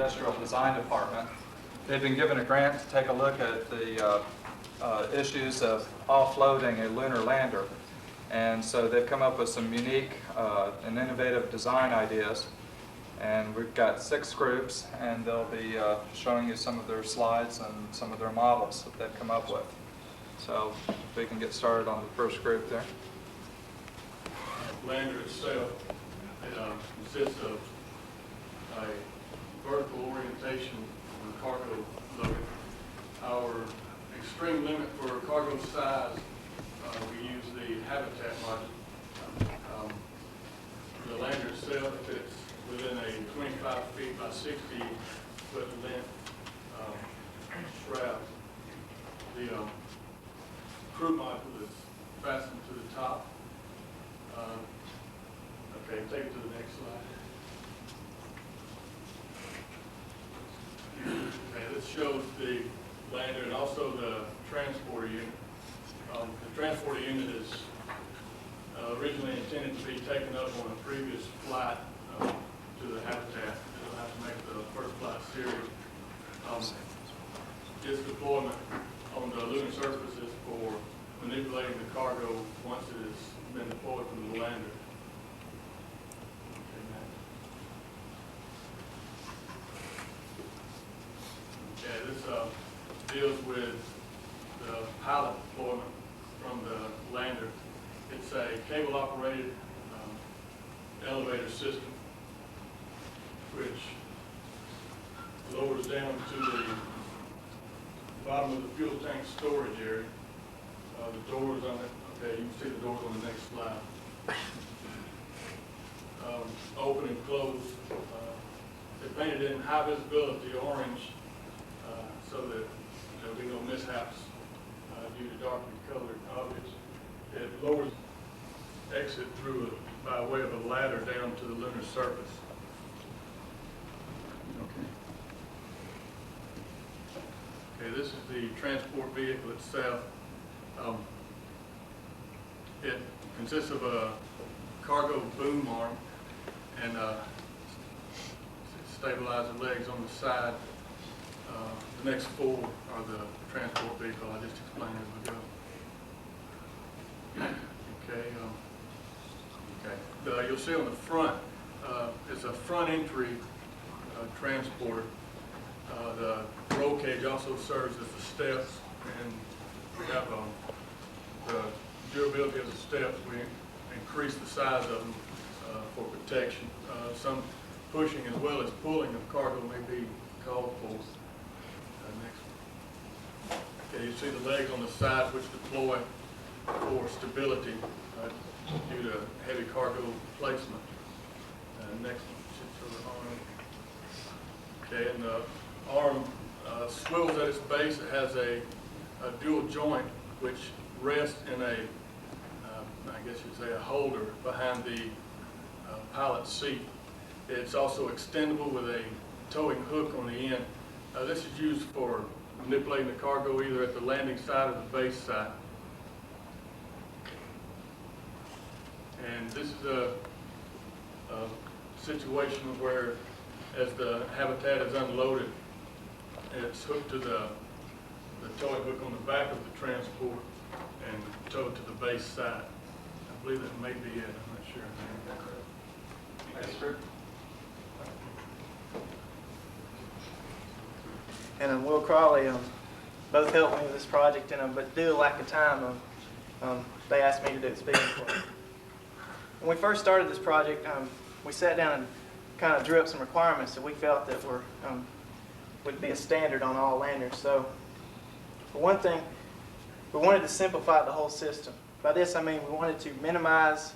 Industrial Design Department. They've been given a grant to take a look at the issues of offloading a lunar lander. And so they've come up with some unique and innovative design ideas. And we've got 6 groups, and they'll be showing you some of their slides and some of their models that they've come up with. So if we can get started on the first group there. The lander itself, it consists of a vertical orientation on cargo loading. Our extreme limit for cargo size, we use the habitat module. The lander itself fits within a 25 feet by 60 foot length shroud. The crew module is fastened to the top. Okay, take it to the next slide. Okay, this shows the lander and also the transporter unit. The transporter unit is originally intended to be taken up on a previous flight to the habitat. It'll have to make the first flight series. Its deployment on the lunar surface is for manipulating the cargo once it has been deployed from the lander. Okay, this deals with the pilot deployment from the lander. It's a cable-operated elevator system which lowers down to the bottom of the fuel tank storage area. The doors on it, okay, you can see the doors on the next slide. Open and close. They're painted in high visibility orange so that there'll be no mishaps due to darkly colored objects. It lowers exit through by way of a ladder down to the lunar surface. Okay, this is the transport vehicle itself. It consists of a cargo boom arm and stabilizer legs on the side. The next 4 are the transport vehicle. I just explained as we go. Okay. You'll see on the front, it's a front entry transport. The roll cage also serves as the steps, and we have the durability of the steps. We increase the size of them for protection. Some pushing as well as pulling of cargo may be called for. Next. Okay, you see the legs on the side which deploy for stability due to heavy cargo placement. Next one, okay, and the arm swivels at its base. It has a dual joint which rests in a, I guess you'd say, a holder behind the pilot seat. It's also extendable with a towing hook on the end. This is used for manipulating the cargo either at the landing side or the base side. And this is a situation where, as the habitat is unloaded, it's hooked to the towing hook on the back of the transport and towed to the base side. I believe that may be it. I'm not sure. Next group. And Will Crawley both helped me with this project, but due to lack of time, they asked me to do the speaking for them. When we first started this project, we sat down and kind of drew up some requirements that we felt that would be a standard on all landers. So, for one thing, we wanted to simplify the whole system. By this I mean we wanted to minimize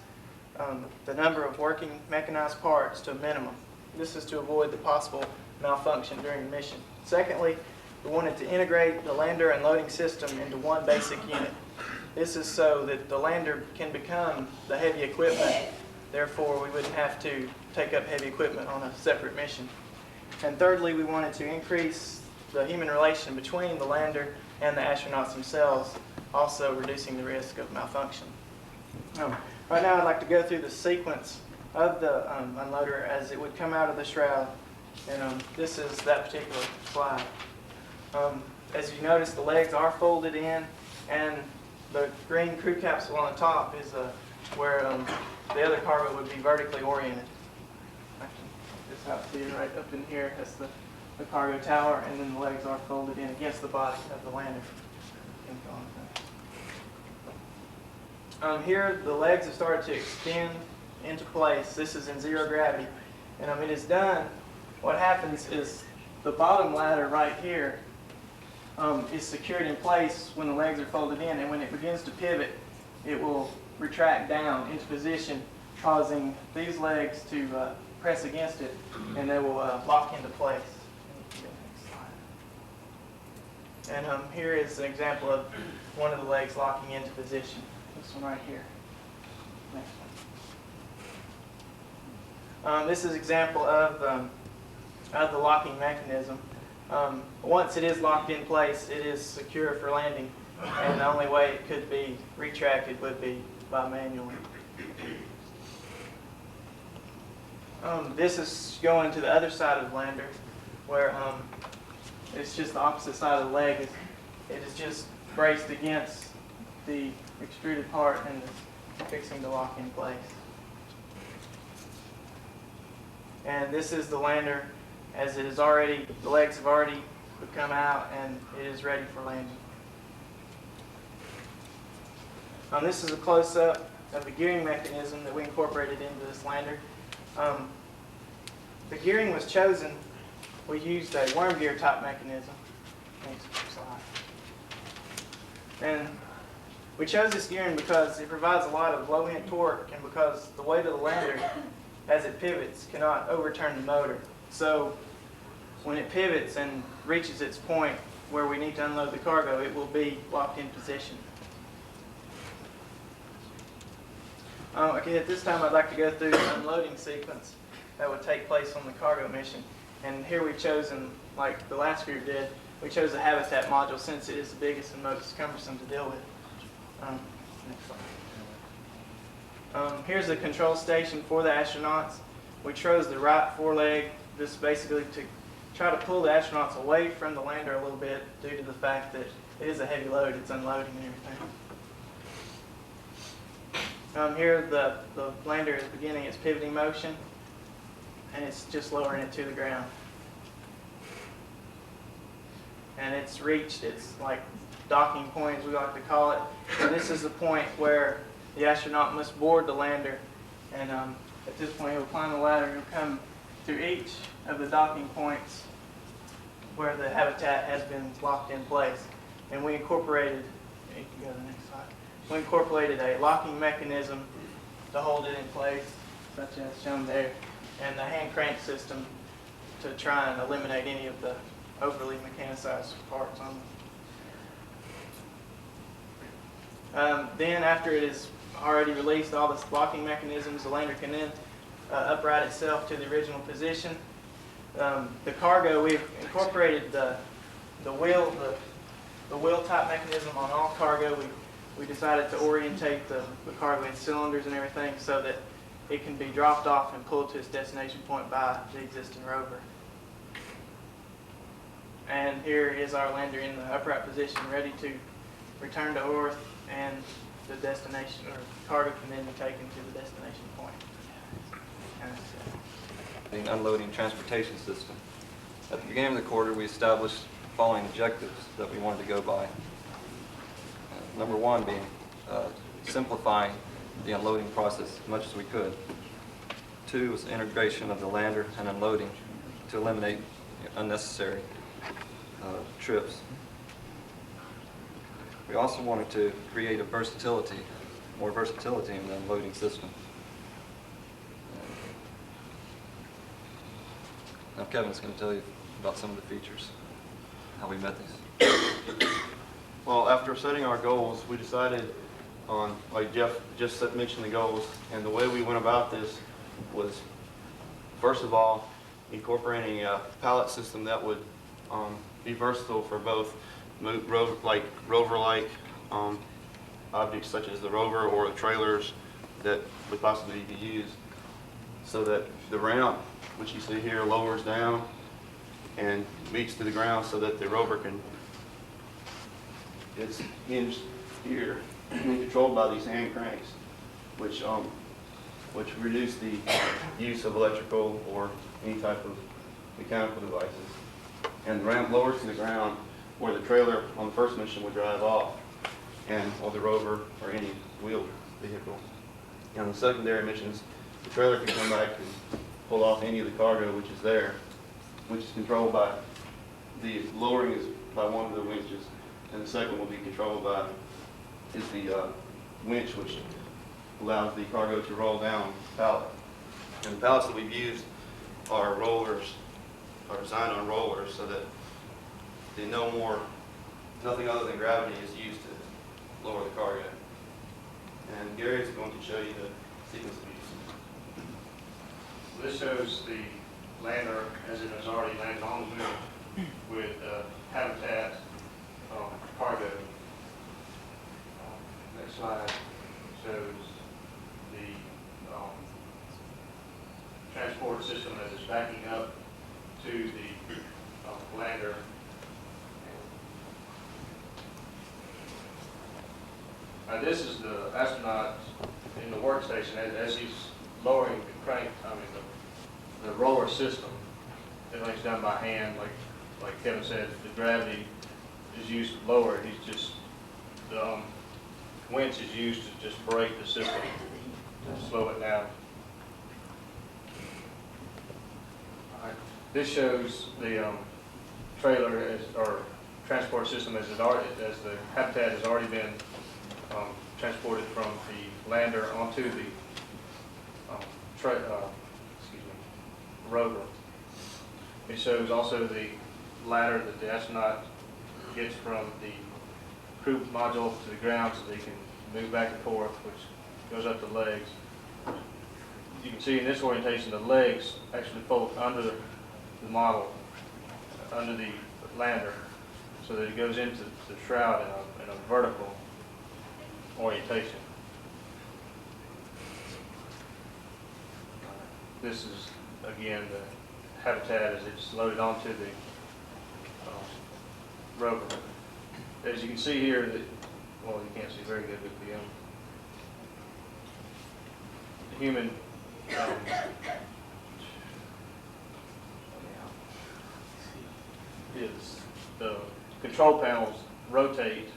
the number of working mechanized parts to a minimum. This is to avoid the possible malfunction during the mission. Secondly, we wanted to integrate the lander and loading system into one basic unit. This is so that the lander can become the heavy equipment. Therefore, we wouldn't have to take up heavy equipment on a separate mission. And thirdly, we wanted to increase the human relation between the lander and the astronauts themselves, also reducing the risk of malfunction. Right now, I'd like to go through the sequence of the unloader as it would come out of the shroud And this is that particular slide. As you notice, the legs are folded in, and the green crew capsule on the top is where the other cargo would be vertically oriented. This out here, right up in here, that's the cargo tower, and then the legs are folded in against the body of the lander. Here, the legs have started to extend into place. This is in zero gravity, and it is done. What happens is the bottom ladder right here is secured in place when the legs are folded in, and when it begins to pivot, it will retract down into position, causing these legs to press against it, and they will lock into place. And here is an example of one of the legs locking into position. This one right here. Next one. This is an example of the locking mechanism. Once it is locked in place, it is secure for landing, and the only way it could be retracted would be by manually. This is going to the other side of the lander, where it's just the opposite side of the leg. It is just braced against the extruded part and is fixing to lock in place. And this is the lander as it is already, the legs have already come out and it is ready for landing. This is a close-up of the gearing mechanism that we incorporated into this lander. The gearing was chosen, we used a worm gear type mechanism. Next slide. And we chose this gearing because it provides a lot of low-end torque, and because the weight of the lander, as it pivots, cannot overturn the motor. So when it pivots and reaches its point where we need to unload the cargo, it will be locked in position. Okay, at this time I'd like to go through the unloading sequence that would take place on the cargo mission. And here we've chosen, like the last group did, we chose the habitat module since it is the biggest and most cumbersome to deal with. Next slide. Here's the control station for the astronauts. We chose the right foreleg, this basically to try to pull the astronauts away from the lander a little bit due to the fact that it is a heavy load, it's unloading and everything. Here the lander is beginning its pivoting motion, and it's just lowering it to the ground. And it's reached its like docking point, as we like to call it. And this is the point where the astronaut must board the lander. And at this point, he'll climb the ladder and he'll come to each of the docking points where the habitat has been locked in place. And we incorporated, you can go to the next slide. We incorporated a locking mechanism to hold it in place, such as shown there, and the hand crank system to try and eliminate any of the overly mechanicized parts on them. Then after it is already released all the locking mechanisms, the lander can then upright itself to the original position. The cargo, we've incorporated the wheel type mechanism on all cargo. We decided to orientate the cargo in cylinders and everything so that it can be dropped off and pulled to its destination point by the existing rover. And here is our lander in the upright position, ready to return to Earth, and the destination or cargo can then be taken to the destination point. The unloading transportation system. At the beginning of the quarter, we established the following objectives that we wanted to go by. Number one being simplifying the unloading process as much as we could. Two was integration of the lander and unloading to eliminate unnecessary trips. We also wanted to create more versatility in the unloading system. Now Kevin's going to tell you about some of the features, how we met these. Well, after setting our goals, we decided on, like Jeff just mentioned the goals, and the way we went about this was, first of all, incorporating a pallet system that would be versatile for both rover-like objects such as the rover or the trailers that would possibly be used. so that the ramp, which you see here, lowers down and meets to the ground so that the rover can, it's hinged here and controlled by these hand cranks, which reduce the use of electrical or any type of mechanical devices. And the ramp lowers to the ground where the trailer on the first mission would drive off, and or the rover or any wheeled vehicle. And on the secondary missions, the trailer can come back and pull off any of the cargo which is there, which is controlled by, the lowering is by one of the winches, and the second will be controlled by, is the winch which allows the cargo to roll down the pallet. And the pallets that we've used are rollers, are designed on rollers so that nothing other than gravity is used to lower the cargo. And Gary is going to show you the sequence of use. This shows the lander as it has already landed on the moon with habitat cargo. Next slide shows the transport system as it's backing up to the lander. Now this is the astronaut in the workstation as he's lowering the crank, the roller system. Everything's done by hand, like Kevin said. The gravity is used to lower it. He's just, the winch is used to just brake the system to slow it down. All right. This shows the trailer or transport system as the habitat has already been transported from the lander onto the rover. It shows also the ladder that the astronaut gets from the crew module to the ground so they can move back and forth, which goes up the legs. You can see in this orientation the legs actually fold under the model, under the lander, so that it goes into the shroud in a vertical orientation. This is, again, the habitat as it's loaded onto the rover. As you can see here, well, you can't see very good with the human is the control panels rotate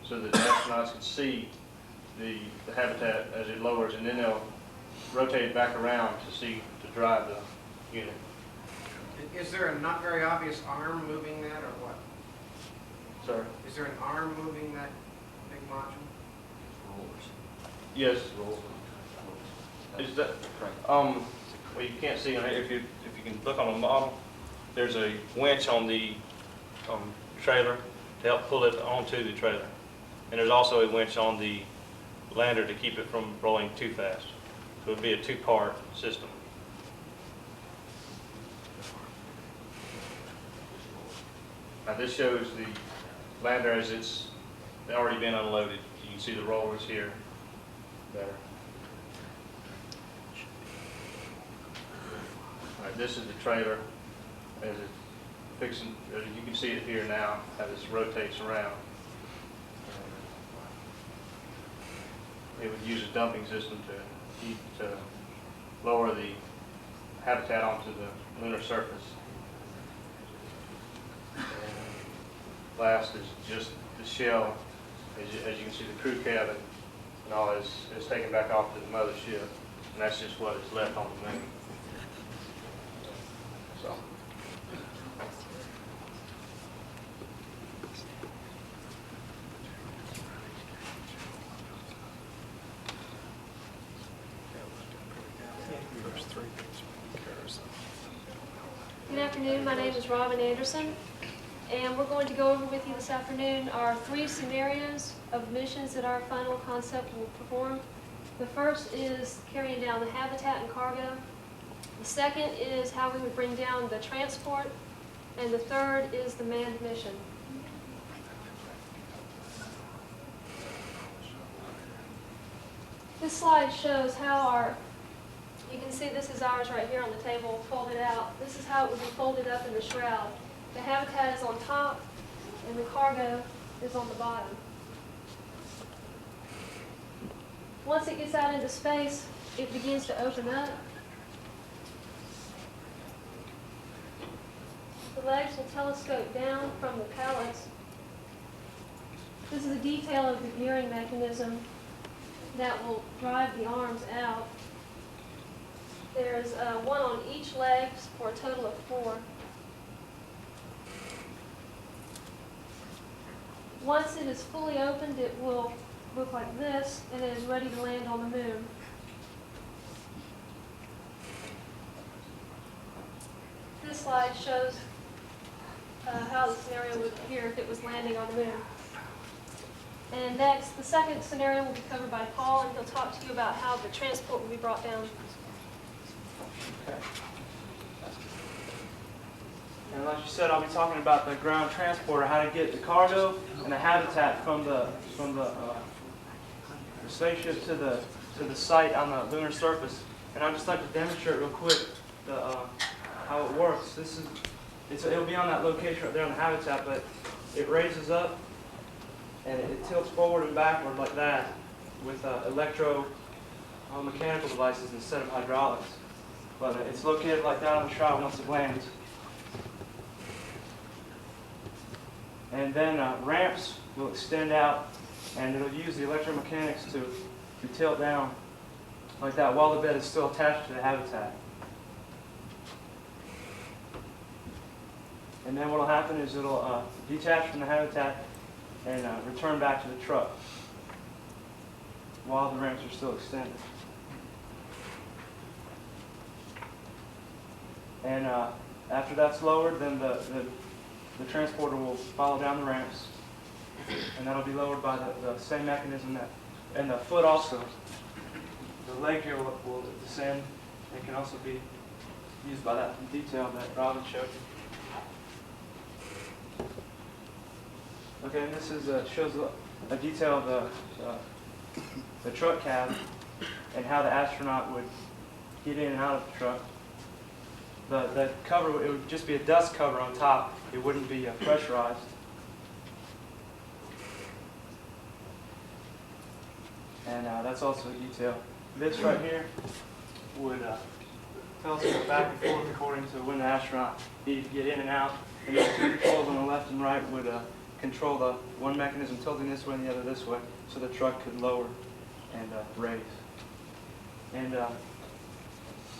so that the astronauts can see the habitat as it lowers, and then they'll rotate it back around to drive the unit. Is there a not very obvious arm moving that, or what? Sorry? Is there an arm moving that big module? Yes. Is that, well, you can't see on it. If you can look on the model, there's a winch on the trailer to help pull it onto the trailer. And there's also a winch on the lander to keep it from rolling too fast. So it would be a two-part system. Now this shows the lander as it's already been unloaded. You can see the rollers here better. All right, this is the trailer as it's fixing, as you can see it here now, how this rotates around. It would use a dumping system to lower the habitat onto the lunar surface. And last is just the shell. As you can see, the crew cabin and all is taken back off to the mothership, and that's just what is left on the moon. So. Good afternoon, my name is Robin Anderson, and we're going to go over with you this afternoon our 3 scenarios of missions that our final concept will perform. The first is carrying down the habitat and cargo. The second is how we would bring down the transport, and the third is the manned mission. This slide shows how our You can see this is ours right here on the table, folded out. This is how it would be folded up in the shroud. The habitat is on top, and the cargo is on the bottom. Once it gets out into space, it begins to open up. The legs will telescope down from the pallets. This is a detail of the gearing mechanism that will drive the arms out. There's one on each leg for a total of 4. Once it is fully opened, it will look like this, and it is ready to land on the moon. This slide shows how the scenario would appear if it was landing on the moon. And next, the second scenario will be covered by Paul, and he'll talk to you about how the transport will be brought down. Okay. And like you said, I'll be talking about the ground transporter, how to get the cargo and the habitat from the spaceship to the site on the lunar surface. And I'd just like to demonstrate real quick how it works. It'll be on that location right there on the habitat, but it raises up and it tilts forward and backward like that with mechanical devices instead of hydraulics. But it's located like that on the shroud once it lands. And then ramps will extend out, and it'll use the electromechanics to tilt down like that while the bed is still attached to the habitat. And then what will happen is it'll detach from the habitat and return back to the truck while the ramps are still extended. And after that's lowered, then the transporter will follow down the ramps, and that'll be lowered by the same mechanism and the foot also. The leg here will descend and can also be used by that detail that Robin showed you. Okay, and this shows a detail of the truck cab and how the astronaut would get in and out of the truck. The cover, it would just be a dust cover on top. It wouldn't be pressurized. And that's also a detail. This right here would telescope back and forth according to when the astronaut needed to get in and out. And the two controls on the left and right would control the one mechanism tilting this way and the other this way, so the truck could lower and raise. And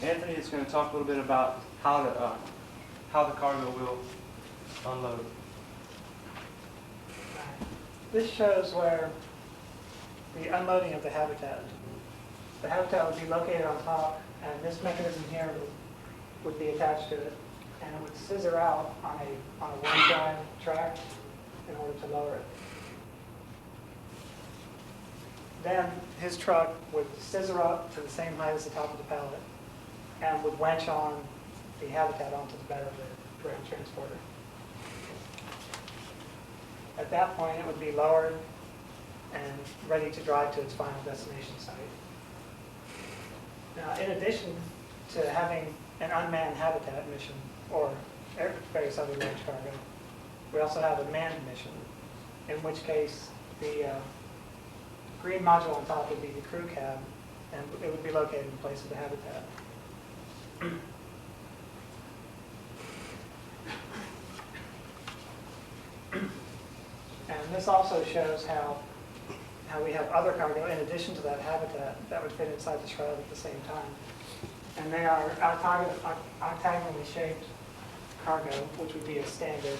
Anthony is going to talk a little bit about how the cargo will unload. This shows where the unloading of the habitat. The habitat would be located on top, and this mechanism here would be attached to it, and it would scissor out on a one-drive track in order to lower it. Then his truck would scissor up to the same height as the top of the pallet, and would winch on the habitat onto the bed of the ground transporter. At that point, it would be lowered and ready to drive to its final destination site. Now, in addition to having an unmanned habitat mission or various other launch cargo, we also have a manned mission, in which case the green module on top would be the crew cab, and it would be located in place of the habitat. And this also shows how we have other cargo in addition to that habitat that would fit inside the shroud at the same time. And they are octagonally shaped cargo, which would be a standard,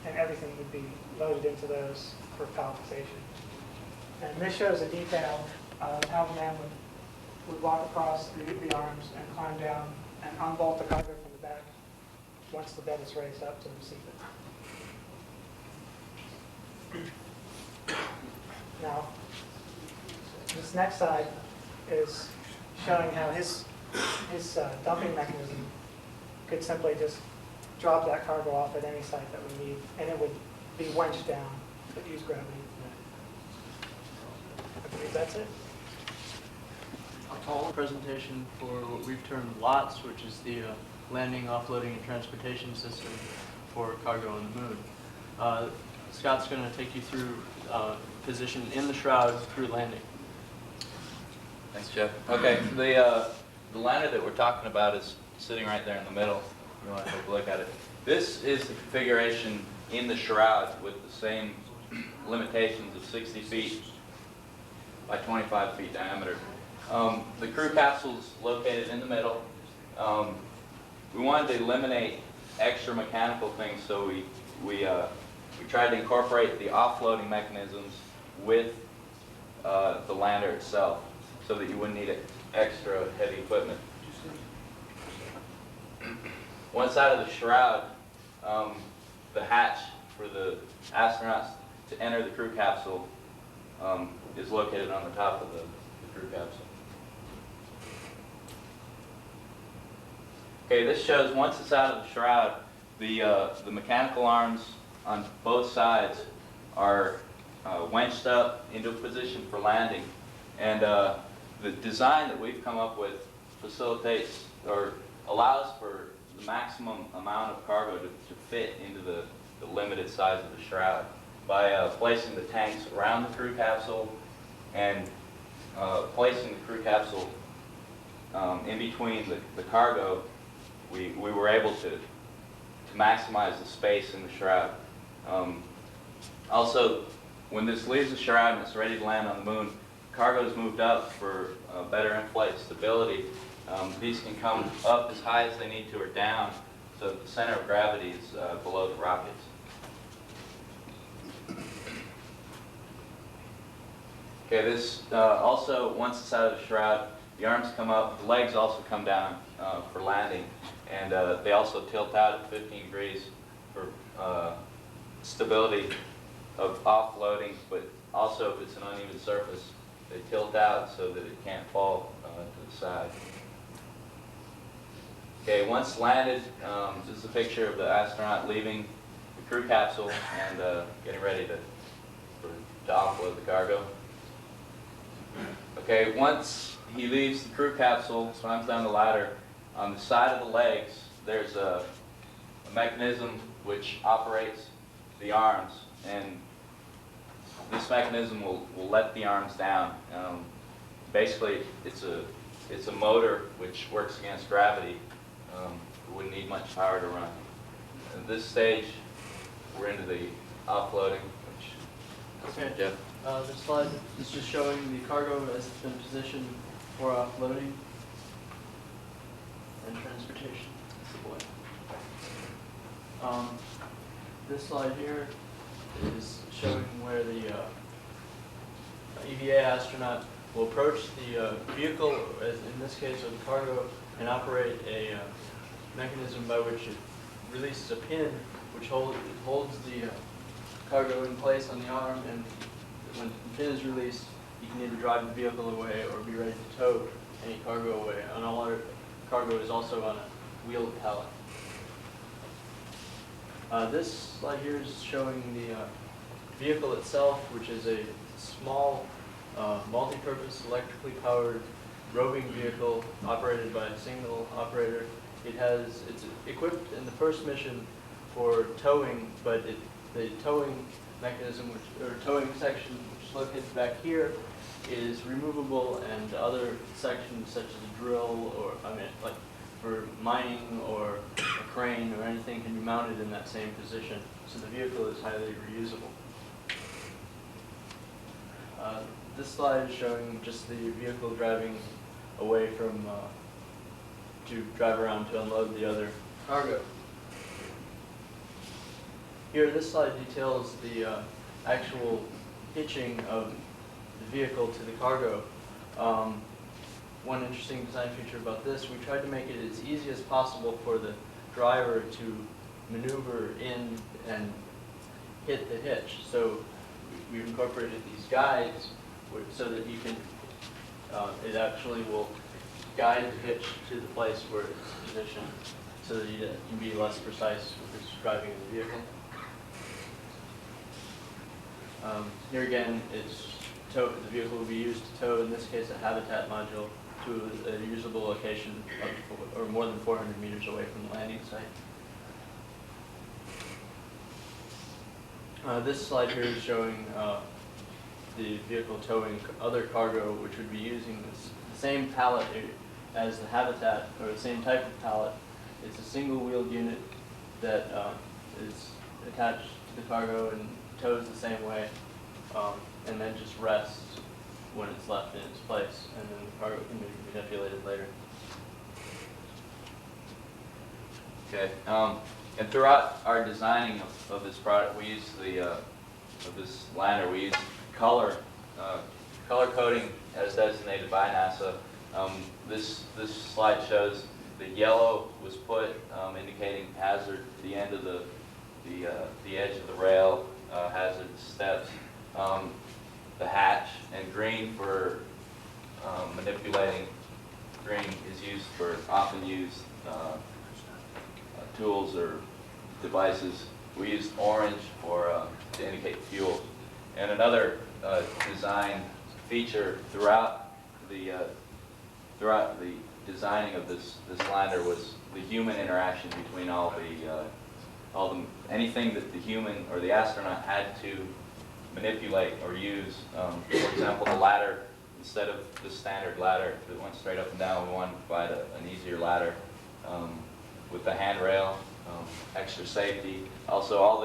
and everything would be loaded into those for palletization. And this shows a detail of how the man would walk across the arms and climb down and unbolt the cargo from the back once the bed is raised up to receive it. Now, this next slide is showing how his dumping mechanism could simply just drop that cargo off at any site that we need, and it would be winched down, but use gravity. I believe that's it. Presentation for what we've termed LOTS, which is the landing, offloading, and transportation system for cargo on the moon. Scott's going to take you through position in the shroud through landing. Thanks, Jeff. Okay, the lander that we're talking about is sitting right there in the middle. You want to take a look at it. This is the configuration in the shroud with the same limitations of 60 feet by 25 feet diameter. The crew capsule's located in the middle. We wanted to eliminate extra mechanical things, so we tried to incorporate the offloading mechanisms with the lander itself, so that you wouldn't need extra heavy equipment. One side of the shroud, the hatch for the astronauts to enter the crew capsule is located on the top of the crew capsule. Okay, this shows once it's out of the shroud, the mechanical arms on both sides are wenched up into a position for landing, and the design that we've come up with facilitates or allows for the maximum amount of cargo to fit into the limited size of the shroud by placing the tanks around the crew capsule and placing the crew capsule in between the cargo. We were able to maximize the space in the shroud. Also, when this leaves the shroud and it's ready to land on the moon, cargo is moved up for better in-flight stability. These can come up as high as they need to or down, so that the center of gravity is below the rockets. Okay, this also, once it's out of the shroud, the arms come up, the legs also come down for landing, and they also tilt out at 15 degrees for stability of offloading, but also if it's an uneven surface, they tilt out so that it can't fall to the side. Okay, once landed, this is a picture of the astronaut leaving the crew capsule and getting ready to offload the cargo. Okay, once he leaves the crew capsule, climbs down the ladder, on the side of the legs, there's a mechanism which operates the arms, and this mechanism will let the arms down. Basically, it's a motor which works against gravity. It wouldn't need much power to run. At this stage, we're into the offloading, which Okay. Jeff. This slide is just showing the cargo as it's been positioned for offloading and transportation. That's the boy. This slide here is showing where the EVA astronaut will approach the vehicle, as in this case of the cargo, and operate a mechanism by which it releases a pin which holds the cargo in place on the arm, and when the pin is released, you can either drive the vehicle away or be ready to tow any cargo away. And all our cargo is also on a wheeled pallet. This slide here is showing the vehicle itself, which is a small, multi-purpose, electrically powered roving vehicle operated by a single operator. It's equipped in the first mission for towing, but the towing mechanism, or towing section, which is located back here, is removable, and other sections such as a drill, or like for mining or a crane or anything, can be mounted in that same position. So the vehicle is highly reusable. This slide is showing just the vehicle driving away from, to drive around to unload the other cargo. Here, this slide details the actual hitching of the vehicle to the cargo. One interesting design feature about this, we tried to make it as easy as possible for the driver to maneuver in and hit the hitch. So we've incorporated these guides so that you can, it actually will guide the hitch to the place where it's positioned, so that you can be less precise with this driving of the vehicle. Here again, the vehicle will be used to tow, in this case, a habitat module to a usable location or more than 400 meters away from the landing site. This slide here is showing the vehicle towing other cargo, which would be using the same pallet as the Habitat, or the same type of pallet. It's a single-wheeled unit that is attached to the cargo and tows the same way, and then just rests when it's left in its place, and then the cargo can be manipulated later. Okay, and throughout our designing of this product, we use of this lander, we use color coding as designated by NASA. This slide shows the yellow was put indicating hazard to the end of the edge of the rail, hazard steps, the hatch, and green for manipulating. Green is used for often used tools or devices. We use orange for to indicate fuel. And another design feature throughout the designing of this lander was the human interaction between anything that the human or the astronaut had to manipulate or use. For example, the ladder, instead of the standard ladder that went straight up and down, we wanted to provide an easier ladder with the handrail, extra safety. Also, all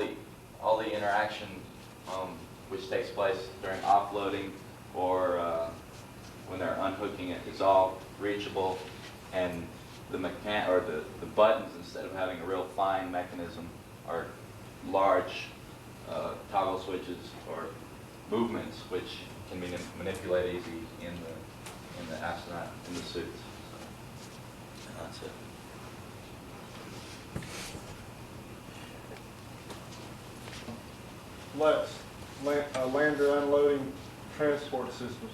the interaction which takes place during offloading or when they're unhooking it is all reachable, and the buttons, instead of having a real fine mechanism, are large toggle switches or movements which can be manipulated easy in the astronaut, in the suits. So, that's it. Lander unloading transport systems.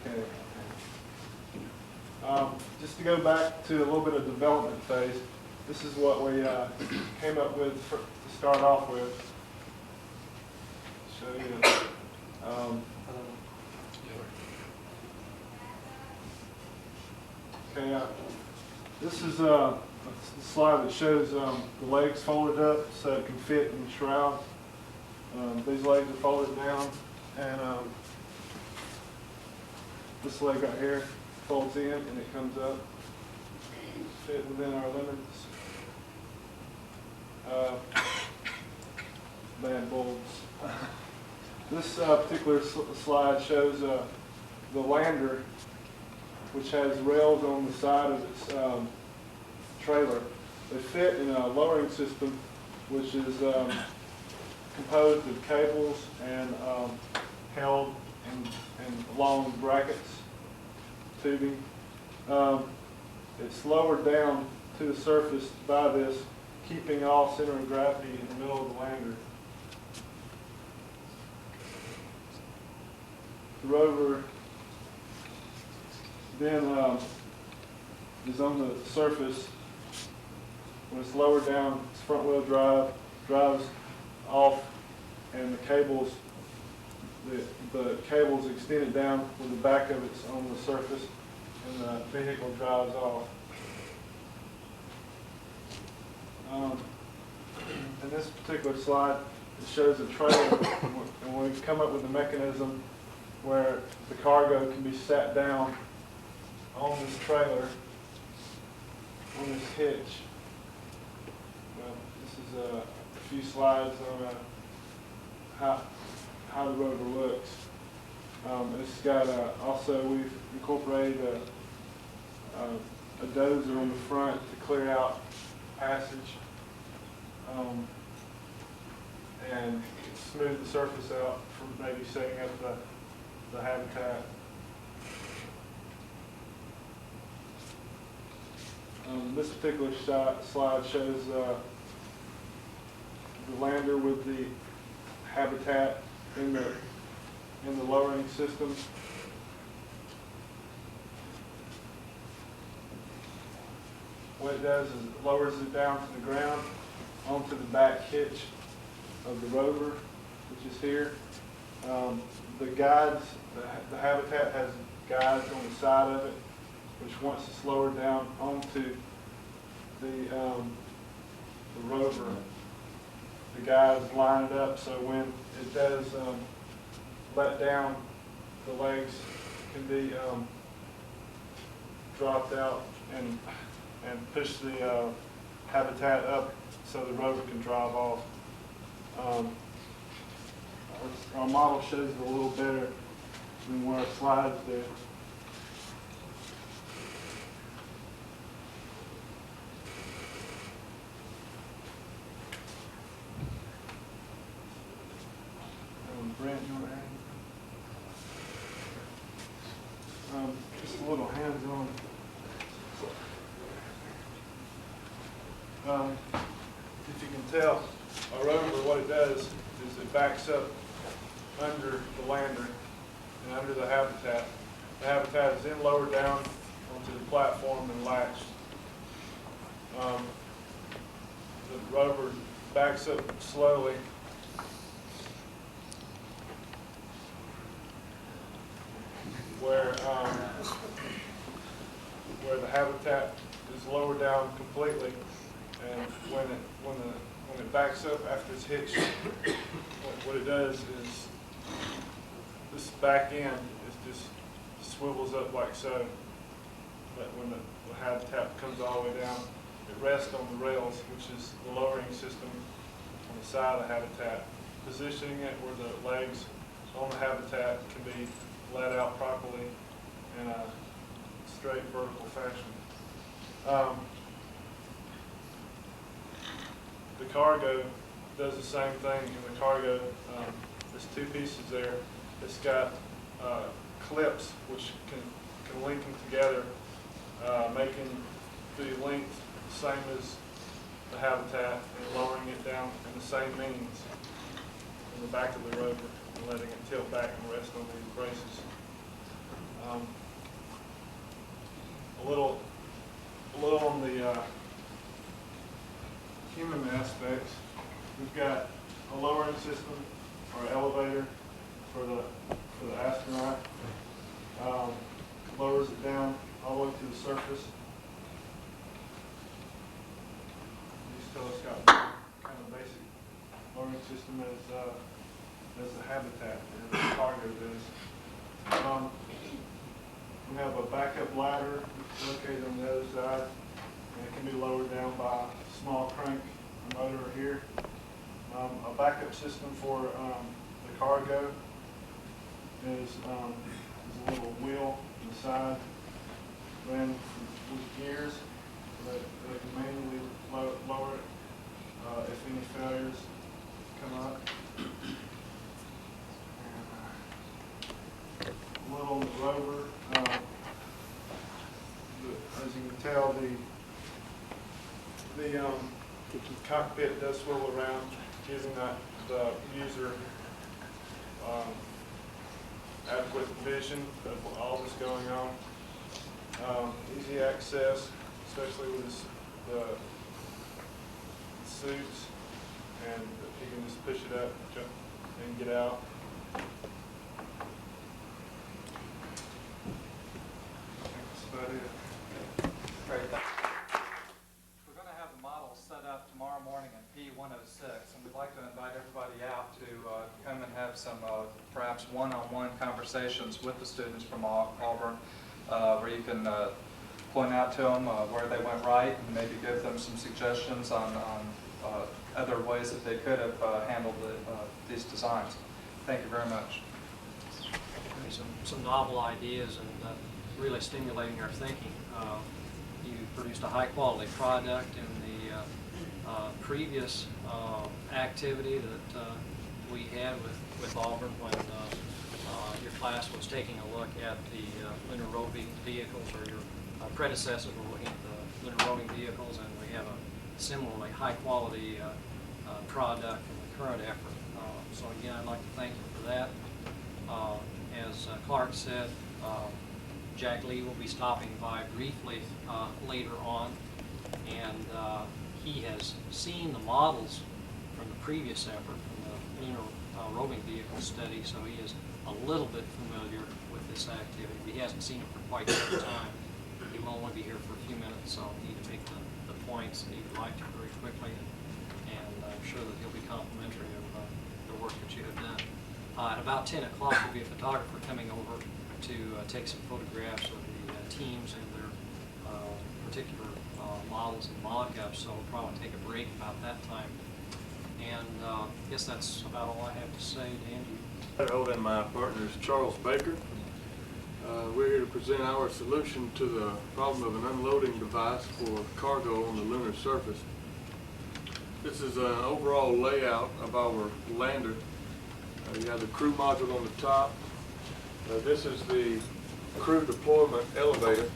Okay. Just to go back to a little bit of development phase, this is what we came up with to start off with. Show you. Okay. This is a slide that shows the legs folded up so it can fit in the shroud. These legs are folded down, and this leg right here folds in and it comes up, fit within our limits. Bad bulbs. This particular slide shows the lander, which has rails on the side of its trailer. They fit in a lowering system, which is composed of cables and held in long brackets, tubing. It's lowered down to the surface by this, keeping all center of gravity in the middle of the lander. The rover then is on the surface. When it's lowered down, it's front wheel drive, drives off, and the cables extended down with the back of it's on the surface, and the vehicle drives off. In this particular slide, it shows a trailer, and we've come up with a mechanism where the cargo can be sat down on this trailer, on this hitch. This is a few slides on how the rover looks. It's got also we've incorporated a dozer on the front to clear out passage and smooth the surface out for maybe setting up the habitat. This particular slide shows the lander with the habitat in the lowering system. What it does is it lowers it down to the ground onto the back hitch of the rover, which is here. The guides, the Habitat has guides on the side of it, which once it's lowered down onto the rover, the guides line it up so when it does let down, the legs can be dropped out and push the Habitat up so the rover can drive off. Our model shows it a little better than what our slides do. Brent, you want to add anything? Just a little hands-on. If you can tell, our rover, what it does is it backs up under the lander and under the Habitat. The Habitat is then lowered down onto the platform and latched. The rover backs up slowly. Where the Habitat is lowered down completely, and when it backs up after it's hitched, what it does is this back end is just swivels up like so. But when the Habitat comes all the way down, it rests on the rails, which is the lowering system on the side of the Habitat, positioning it where the legs on the Habitat can be let out properly in a straight vertical fashion. The cargo does the same thing. In the cargo, there's two pieces there. It's got clips which can link them together, making the length the same as the Habitat and lowering it down in the same means in the back of the rover and letting it tilt back and rest on these braces. A little on the human aspects. We've got a lowering system or elevator for the astronaut. Lowers it down all the way to the surface. These telescopes kind of basic lowering system as the Habitat and the cargo does. We have a backup ladder located on the other side, and it can be lowered down by a small crank motor here. A backup system for the cargo is a little wheel on the side, ran with gears that can manually lower it if any failures come up. A little on the rover. As you can tell, the cockpit does swirl around, giving the user adequate vision of all that's going on. Easy access, especially with the suits, and you can just push it up and get out. That's about it. Great. We're going to have the model set up tomorrow morning at P106, and we'd like to invite everybody out to come and have some perhaps one-on-one conversations with the students from Auburn, where you can point out to them where they went right and maybe give them some suggestions on other ways that they could have handled these designs. Thank you very much. Some novel ideas and really stimulating our thinking. You produced a high-quality product in the previous activity that we had with Auburn when your class was taking a look at the lunar roving vehicles, or your predecessors were looking at the lunar roving vehicles, and we have a similarly high-quality product in the current effort. So again, I'd like to thank you for that. As Clark said, Jack Lee will be stopping by briefly later on, and he has seen the models from the previous effort, from the lunar roving vehicle study, so he is a little bit familiar with this activity. He hasn't seen it for quite some time. He will only be here for a few minutes, so I'll need to make the points that he would like to very quickly, and I'm sure that he'll be complimentary of the work that you have done. At about 10 o'clock, there'll be a photographer coming over to take some photographs of the teams and their particular models and mock-ups, so we'll probably take a break about that time. And I guess that's about all I have to say. Dan, do you? Hope and my partner is Charles Baker. We're here to present our solution to the problem of an unloading device for cargo on the lunar surface. This is an overall layout of our lander. You have the crew module on the top. This is the crew deployment elevator.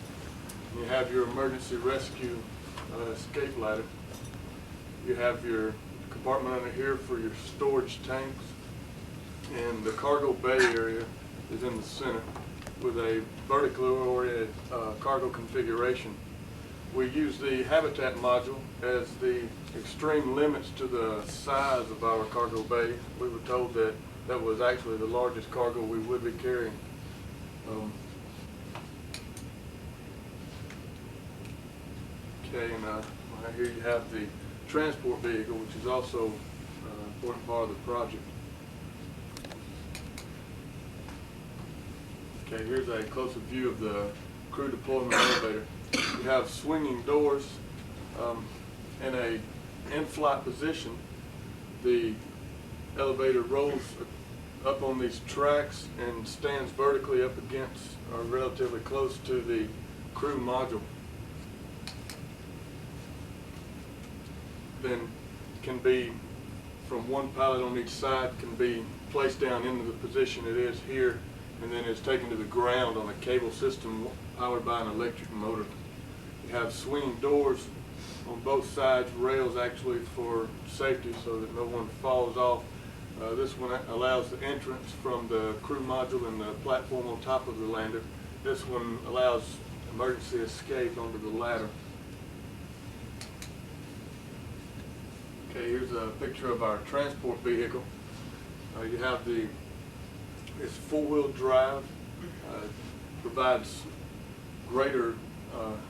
You have your emergency rescue escape ladder. You have your compartment under here for your storage tanks. And the cargo bay area is in the center with a vertically oriented cargo configuration. We use the habitat module as the extreme limits to the size of our cargo bay. We were told that that was actually the largest cargo we would be carrying. Okay, and right here you have the transport vehicle, which is also an important part of the project. Okay, here's a closer view of the crew deployment elevator. You have swinging doors in a in-flight position. The elevator rolls up on these tracks and stands vertically up against or relatively close to the crew module. Then can be, from one pilot on each side, can be placed down into the position it is here, and then is taken to the ground on a cable system powered by an electric motor. You have swinging doors on both sides, rails actually for safety so that no one falls off. This one allows the entrance from the crew module and the platform on top of the lander. This one allows emergency escape onto the ladder. Okay, here's a picture of our transport vehicle. You have it's four-wheel drive, provides greater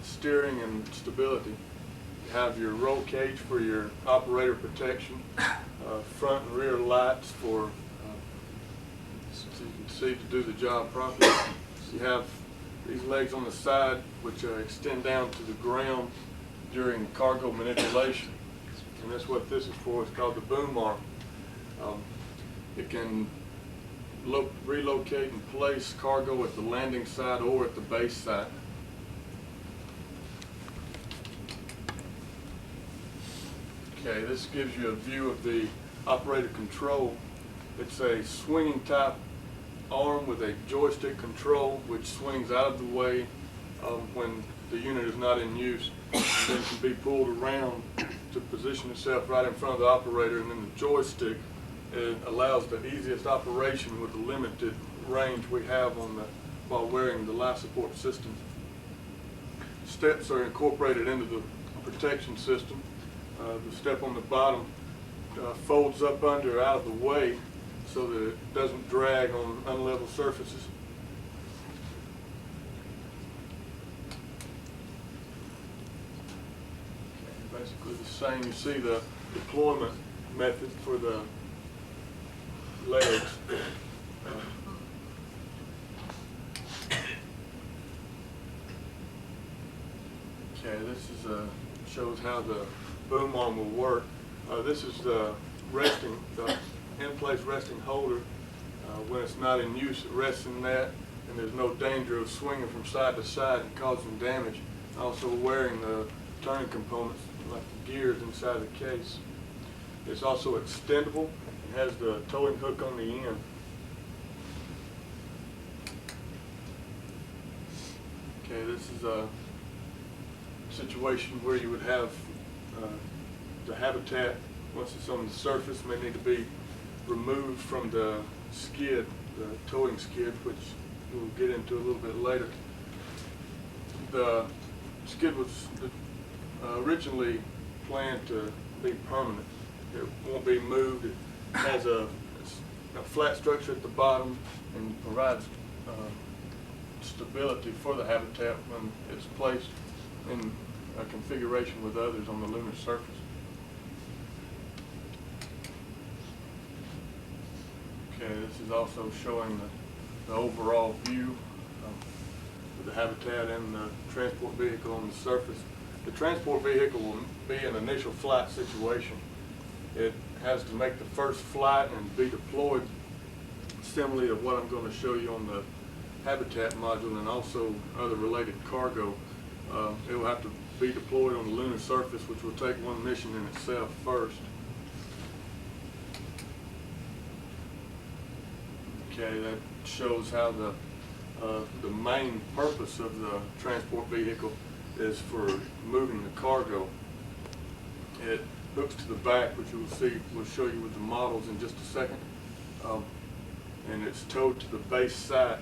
steering and stability. You have your roll cage for your operator protection, front and rear lights for so you can see to do the job properly. You have these legs on the side which extend down to the ground during cargo manipulation. And that's what this is for. It's called the boom arm. It can relocate and place cargo at the landing site or at the base site. Okay, this gives you a view of the operator control. It's a swinging type arm with a joystick control which swings out of the way when the unit is not in use. Then can be pulled around to position itself right in front of the operator, and then the joystick allows the easiest operation with the limited range we have while wearing the life support system. Steps are incorporated into the protection system. The step on the bottom folds up under out of the way so that it doesn't drag on unlevel surfaces. Basically the same. You see the deployment method for the legs. Okay, this is shows how the boom arm will work. This is the in-place resting holder. When it's not in use, it rests in that, and there's no danger of swinging from side to side and causing damage. Also wearing the turning components like the gears inside the case. It's also extendable and has the towing hook on the end. Okay, this is a situation where you would have the habitat, once it's on the surface, may need to be removed from the skid, the towing skid, which we'll get into a little bit later. The skid was originally planned to be permanent. It won't be moved. It has a a flat structure at the bottom and provides stability for the habitat when it's placed in a configuration with others on the lunar surface. Okay, this is also showing the overall view of the habitat and the transport vehicle on the surface. The transport vehicle will be an initial flight situation. It has to make the first flight and be deployed similarly to what I'm going to show you on the habitat module and also other related cargo. It will have to be deployed on the lunar surface, which will take one mission in itself first. Okay, that shows how the main purpose of the transport vehicle is for moving the cargo. It hooks to the back, which you will see, we'll show you with the models in just a second. And it's towed to the base site.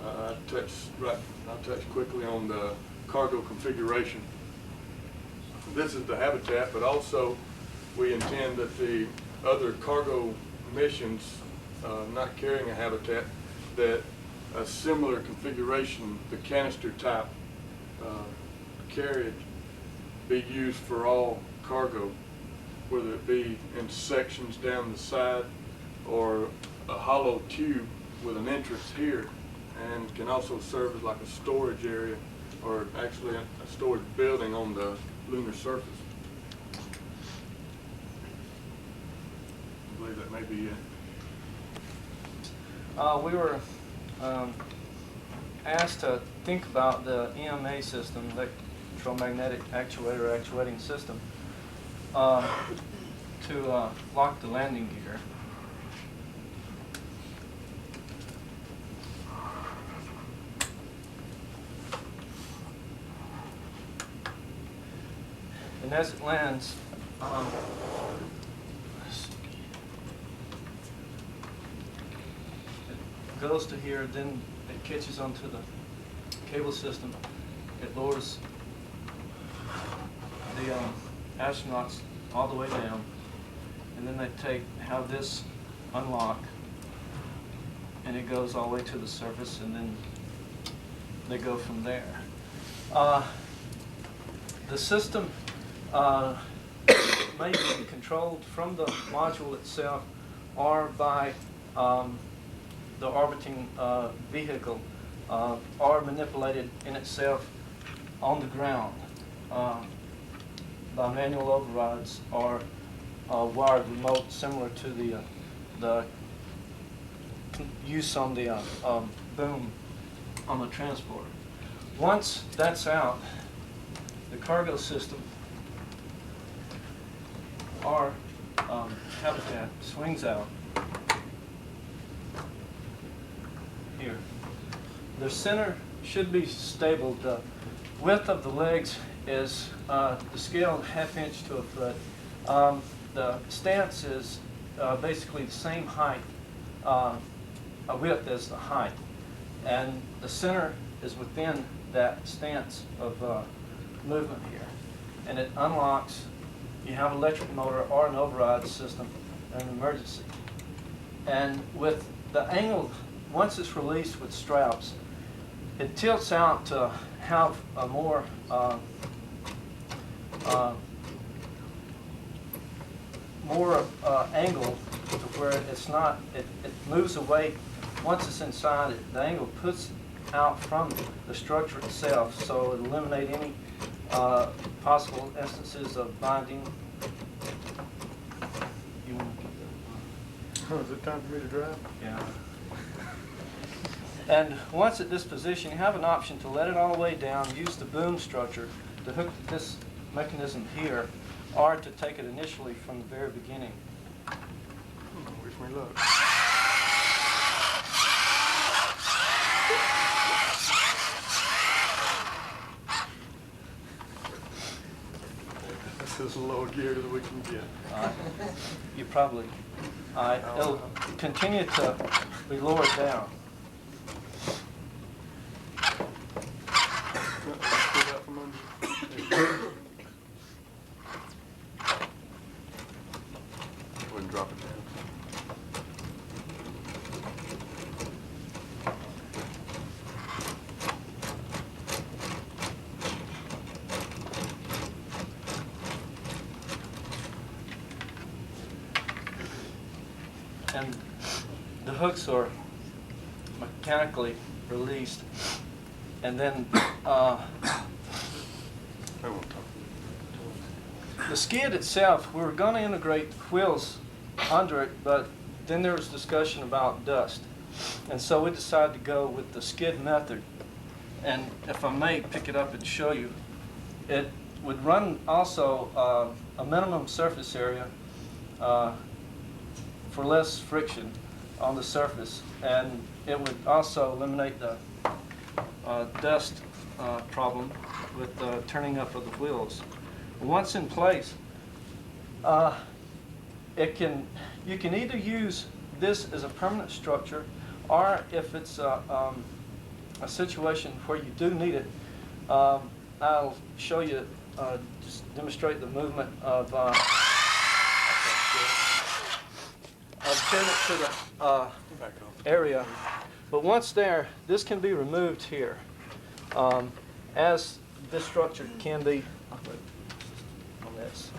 I'll touch quickly on the cargo configuration. This is the habitat, but also we intend that the other cargo missions not carrying a habitat, that a similar configuration, the canister type carriage, be used for all cargo, whether it be in sections down the side or a hollow tube with an entrance here, and can also serve as like a storage area or actually a storage building on the lunar surface. I believe that may be it. We were asked to think about the EMA system, electromagnetic actuator actuating system, to lock the landing gear. And as it lands, it goes to here, then it catches onto the cable system. It lowers the astronauts all the way down, and then they have this unlock, and it goes all the way to the surface, and then they go from there. The system may be controlled from the module itself or by the orbiting vehicle, or manipulated in itself on the ground by manual overrides or wired remote, similar to the use on the boom on the transporter. Once that's out, the cargo system or habitat swings out here. The center should be stable. The width of the legs is the scale 1/2 inch to a foot. The stance is basically the same height, width as the height, and the center is within that stance of movement here, and it unlocks. You have an electric motor or an override system in an emergency, and with the angle, once it's released with straps, it tilts out to have a more angle to where it's not, it moves away. Once it's inside it, the angle puts out from the structure itself, so it eliminates any possible instances of binding. You want to keep that? Is it time for me to drive? Yeah. And once at this position, you have an option to let it all the way down, use the boom structure to hook this mechanism here, or to take it initially from the very beginning. Wish me luck. This is as low gear as we can get. You probably, it'll continue to be lowered down. Go ahead and drop it down. and the hooks are mechanically released, and then the skid itself, we were going to integrate wheels under it, but then there was discussion about dust, and so we decided to go with the skid method. And if I may pick it up and show you, it would run also a minimum surface area for less friction on the surface, and it would also eliminate the dust problem with turning up of the wheels. Once in place, you can either use this as a permanent structure, or if it's a situation where you do need it, I'll show you, just demonstrate the movement of pin it to the area. But once there, this can be removed here, as this structure can be on this.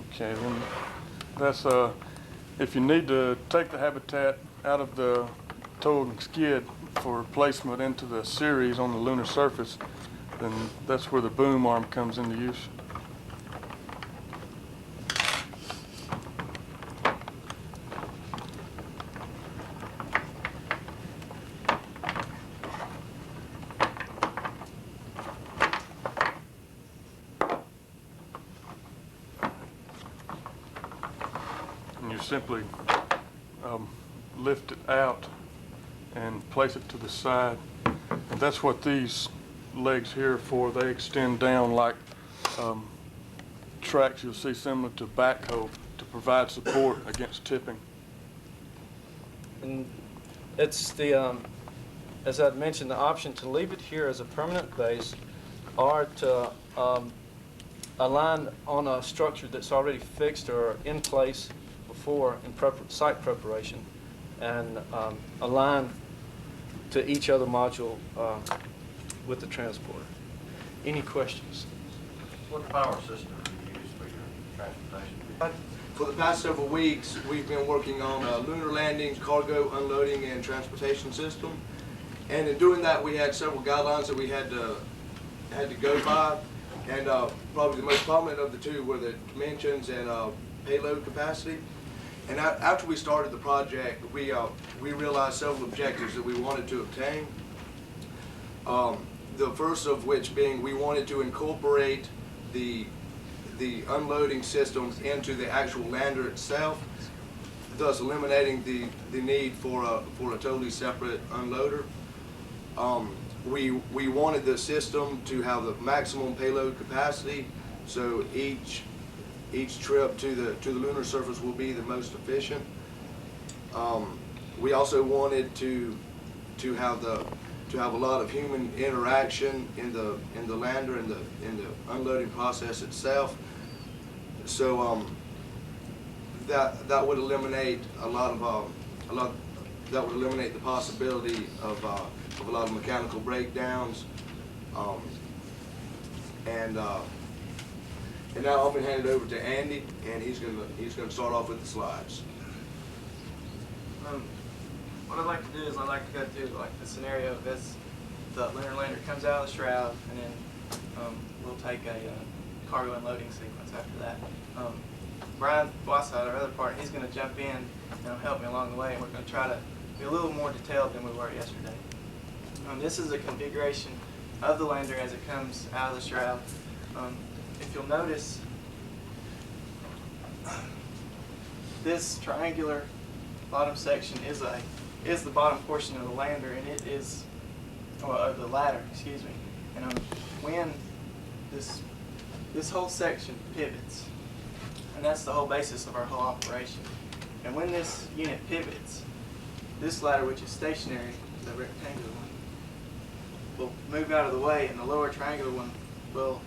Okay, then that's if you need to take the habitat out of the tow and skid for replacement into the series on the lunar surface, then that's where the boom arm comes into use. And you simply lift it out and place it to the side. And that's what these legs here are for. They extend down like tracks you'll see similar to backhoe to provide support against tipping. And it's the, as I'd mentioned, the option to leave it here as a permanent base, or to align on a structure that's already fixed or in place before in site preparation, and align to each other module with the transporter. Any questions? What power system do you use for your transportation? For the past several weeks, we've been working on lunar landing, cargo unloading, and transportation system. And in doing that, we had several guidelines that we had to go by. And probably the most prominent of the two were the dimensions and payload capacity. And after we started the project, we realized several objectives that we wanted to obtain. The first of which being we wanted to incorporate the unloading systems into the actual lander itself, thus eliminating the need for a totally separate unloader. We wanted the system to have the maximum payload capacity, so each trip to the lunar surface will be the most efficient. We also wanted to have a lot of human interaction in the lander and in the unloading process itself. So that would eliminate that would eliminate the possibility of a lot of mechanical breakdowns. And now I'm going to hand it over to Andy, and he's going to start off with the slides. What I'd like to do is I'd like to go through like the scenario of this: the lunar lander comes out of the shroud, and then we'll take a cargo unloading sequence after that. Brian Whiteside, our other partner, he's going to jump in and help me along the way, and we're going to try to be a little more detailed than we were yesterday. This is a configuration of the lander as it comes out of the shroud. If you'll notice, this triangular bottom section is the bottom portion of the lander, and it is, or of the ladder, excuse me. And when this whole section pivots, and that's the whole basis of our whole operation. And when this unit pivots, this ladder, which is stationary, the rectangular one, will move out of the way, and the lower triangular one will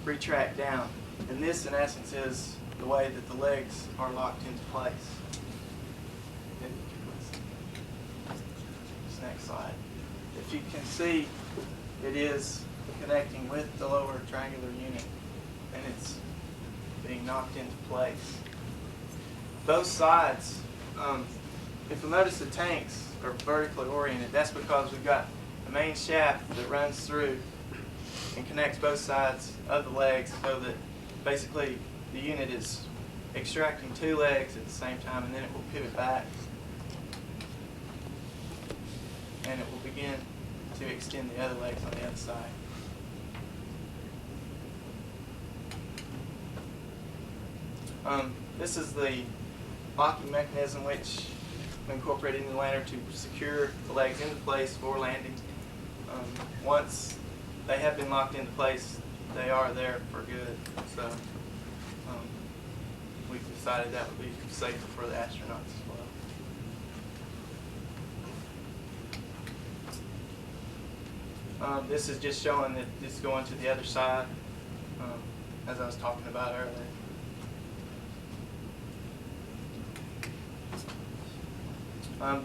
retract down. And this, in essence, is the way that the legs are locked into place. This next slide. If you can see, it is connecting with the lower triangular unit, and it's being knocked into place. both sides, if you'll notice the tanks are vertically oriented, that's because we've got a main shaft that runs through and connects both sides of the legs so that basically the unit is extracting two legs at the same time, and then it will pivot back and it will begin to extend the other legs on the other side. This is the locking mechanism which we incorporated in the lander to secure the legs into place for landing. Once they have been locked into place, they are there for good. So we decided that would be safer for the astronauts as well. This is just showing that this is going to the other side, as I was talking about earlier.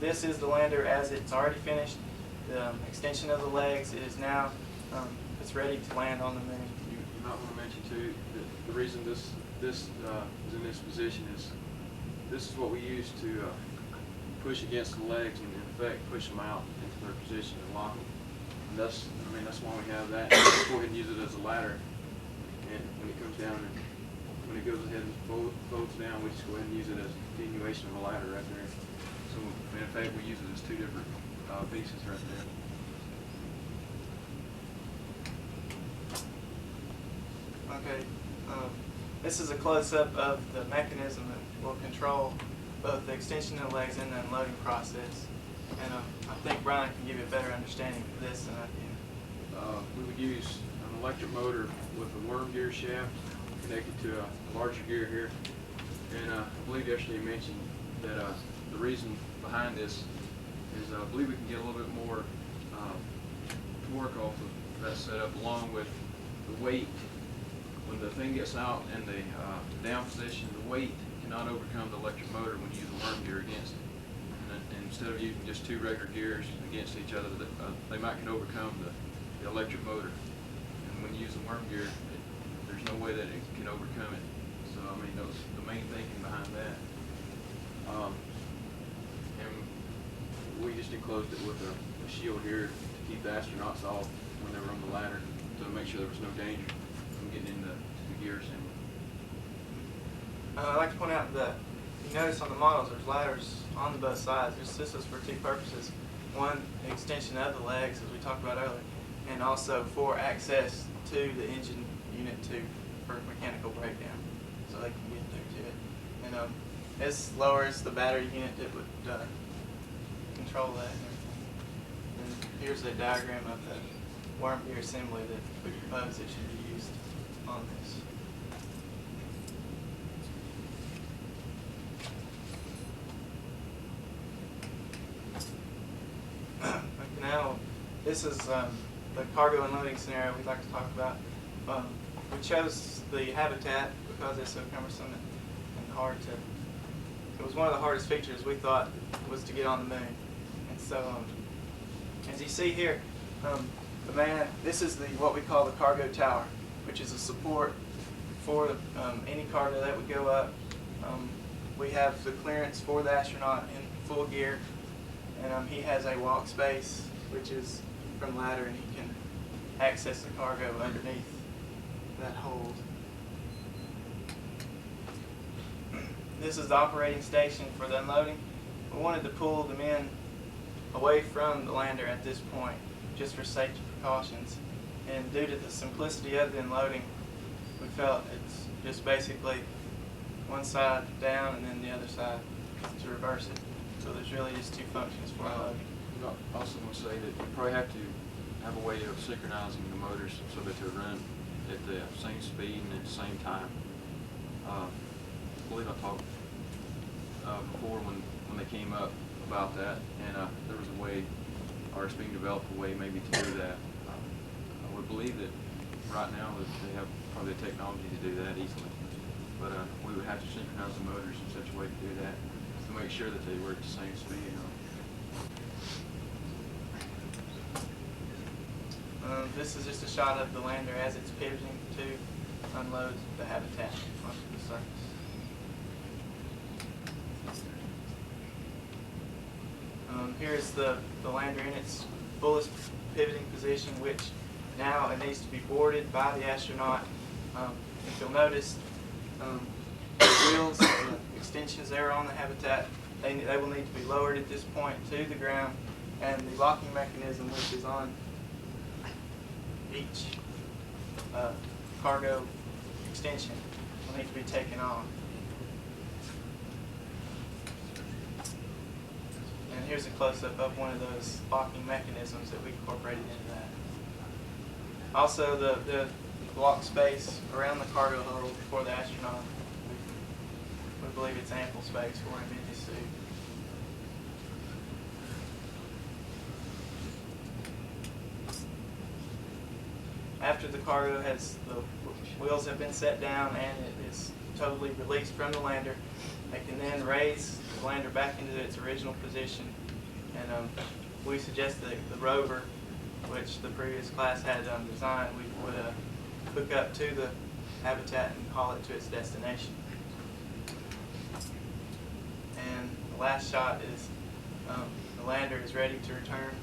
This is the lander as it's already finished. The extension of the legs is now it's ready to land on the moon. You might want to mention too that the reason this is in this position is this is what we use to push against the legs and in effect push them out into their position and lock them. And that's why we have that. Let's go ahead and use it as a ladder. And when it comes down and when it goes ahead and folds down, we just go ahead and use it as a continuation of a ladder right there. So in effect, we use it as two different pieces right there. Okay, this is a close-up of the mechanism that will control both the extension of the legs and the unloading process. And I think Brian can give you a better understanding of this than I can. We would use an electric motor with a worm gear shaft connected to a larger gear here. And I believe yesterday you mentioned that the reason behind this is I believe we can get a little bit more torque off of that setup, along with the weight. When the thing gets out in the down position, the weight cannot overcome the electric motor when you use a worm gear against it. And instead of using just two regular gears against each other, they might can overcome the electric motor. And when you use a worm gear, there's no way that it can overcome it. So I mean, that was the main thinking behind that. And we just enclosed it with a shield here to keep the astronauts off when they were on the ladder, to make sure there was no danger from getting into the gear assembly. I'd like to point out that you notice on the models there's ladders on both sides. This is for two purposes. One, the extension of the legs, as we talked about earlier, and also for access to the engine unit for mechanical breakdown, so they can get there to it. And this lowers the battery unit that would control that and everything. And here's a diagram of the worm gear assembly that we propose that should be used on this. Okay, now this is the cargo unloading scenario we'd like to talk about. We chose the habitat because it's so cumbersome and hard to. It was one of the hardest features we thought was to get on the moon. And so, as you see here, this is what we call the cargo tower, which is a support for any cargo that would go up. We have the clearance for the astronaut in full gear, and he has a walk space, which is from the ladder, and he can access the cargo underneath that hold. This is the operating station for the unloading. We wanted to pull the men away from the lander at this point, just for safety precautions. And due to the simplicity of the unloading, we felt it's just basically one side down and then the other side to reverse it. So there's really just two functions for unloading. I also want to say that you probably have to have a way of synchronizing the motors so that they run at the same speed and at the same time. I believe I talked before when they came up about that, and there was a way, or it's being developed a way maybe to do that. I would believe that right now that they have probably the technology to do that easily, but we would have to synchronize the motors in such a way to do that, to make sure that they work at the same speed. This is just a shot of the lander as it's pivoting to unload the habitat onto the surface. Here's the lander in its fullest pivoting position, which now it needs to be boarded by the astronaut. If you'll notice, the wheels, the extensions there on the habitat, they will need to be lowered at this point to the ground, and the locking mechanism, which is on each cargo extension, will need to be taken off. And here's a close-up of one of those locking mechanisms that we incorporated into that. Also, the block space around the cargo hold for the astronaut, we believe it's ample space for him in his suit. After the cargo the wheels have been set down and it is totally released from the lander, they can then raise the lander back into its original position. And we suggest that the rover, which the previous class had designed, we would hook up to the habitat and haul it to its destination. And the last shot is the lander is ready to return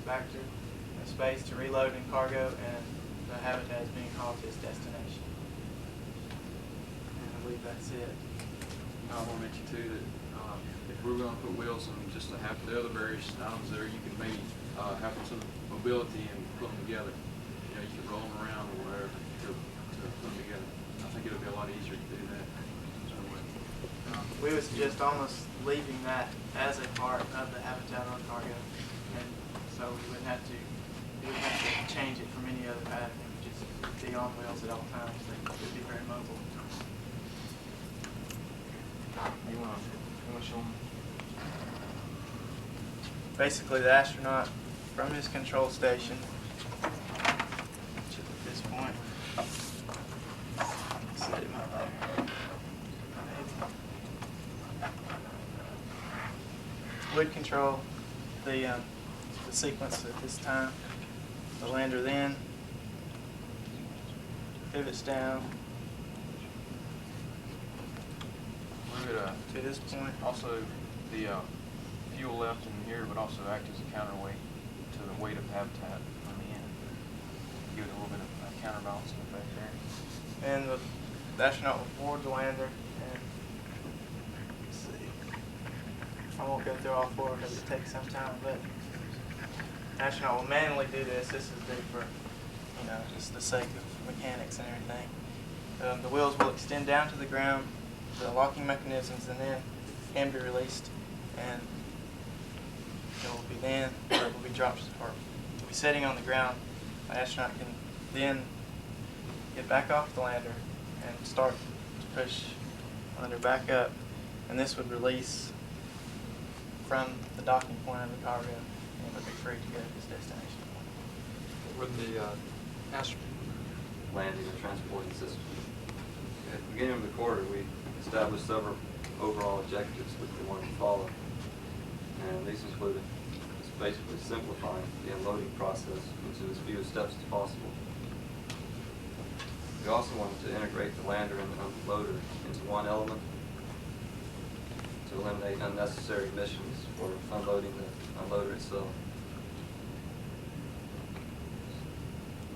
back to space to reload in cargo, and the habitat is being hauled to its destination. And I believe that's it. I want to mention too that if we're going to put wheels on just to have the other various items there, you can maybe have some mobility and put them together. You know, you can roll them around or whatever to put them together. I think it'll be a lot easier to do that. So, we would suggest almost leaving that as a part of the habitat on cargo, and so we wouldn't have to change it from any other pattern. It would just be on wheels at all times. They would be very mobile. You want to show them? Basically, the astronaut from his control station, which is at this point, set him up there, would control the sequence at this time. The lander then pivots down we would to this point. also the fuel left in here would also act as a counterweight to the weight of habitat on the end. Give it a little bit of a counterbalancing effect there. And the astronaut will board the lander, and let's see, I won't go through all four because it takes some time, but the astronaut will manually do this. This is due for, just the sake of mechanics and everything. The wheels will extend down to the ground, the locking mechanisms, and then can be released, and it will be then, or it will be dropped, or will be sitting on the ground. The astronaut can then get back off the lander and start to push the lander back up, and this would release from the docking point of the cargo, and it would be free to go to its destination. With the landing and transporting system, at the beginning of the quarter, we established several overall objectives which we wanted to follow, and these included just basically simplifying the unloading process into as few steps as possible. We also wanted to integrate the lander and the unloader into one element to eliminate unnecessary missions for unloading the unloader itself.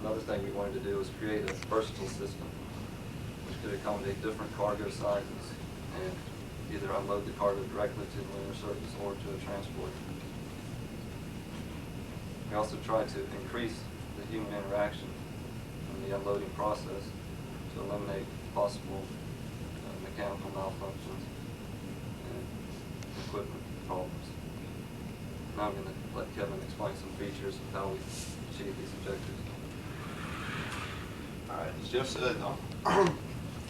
Another thing we wanted to do was create a versatile system which could accommodate different cargo sizes and either unload the cargo directly to the lunar surface or to a transporter. We also tried to increase the human interaction in the unloading process to eliminate possible mechanical malfunctions and equipment problems. Now I'm going to let Kevin explain some features of how we achieve these objectives. All right, as Jeff said,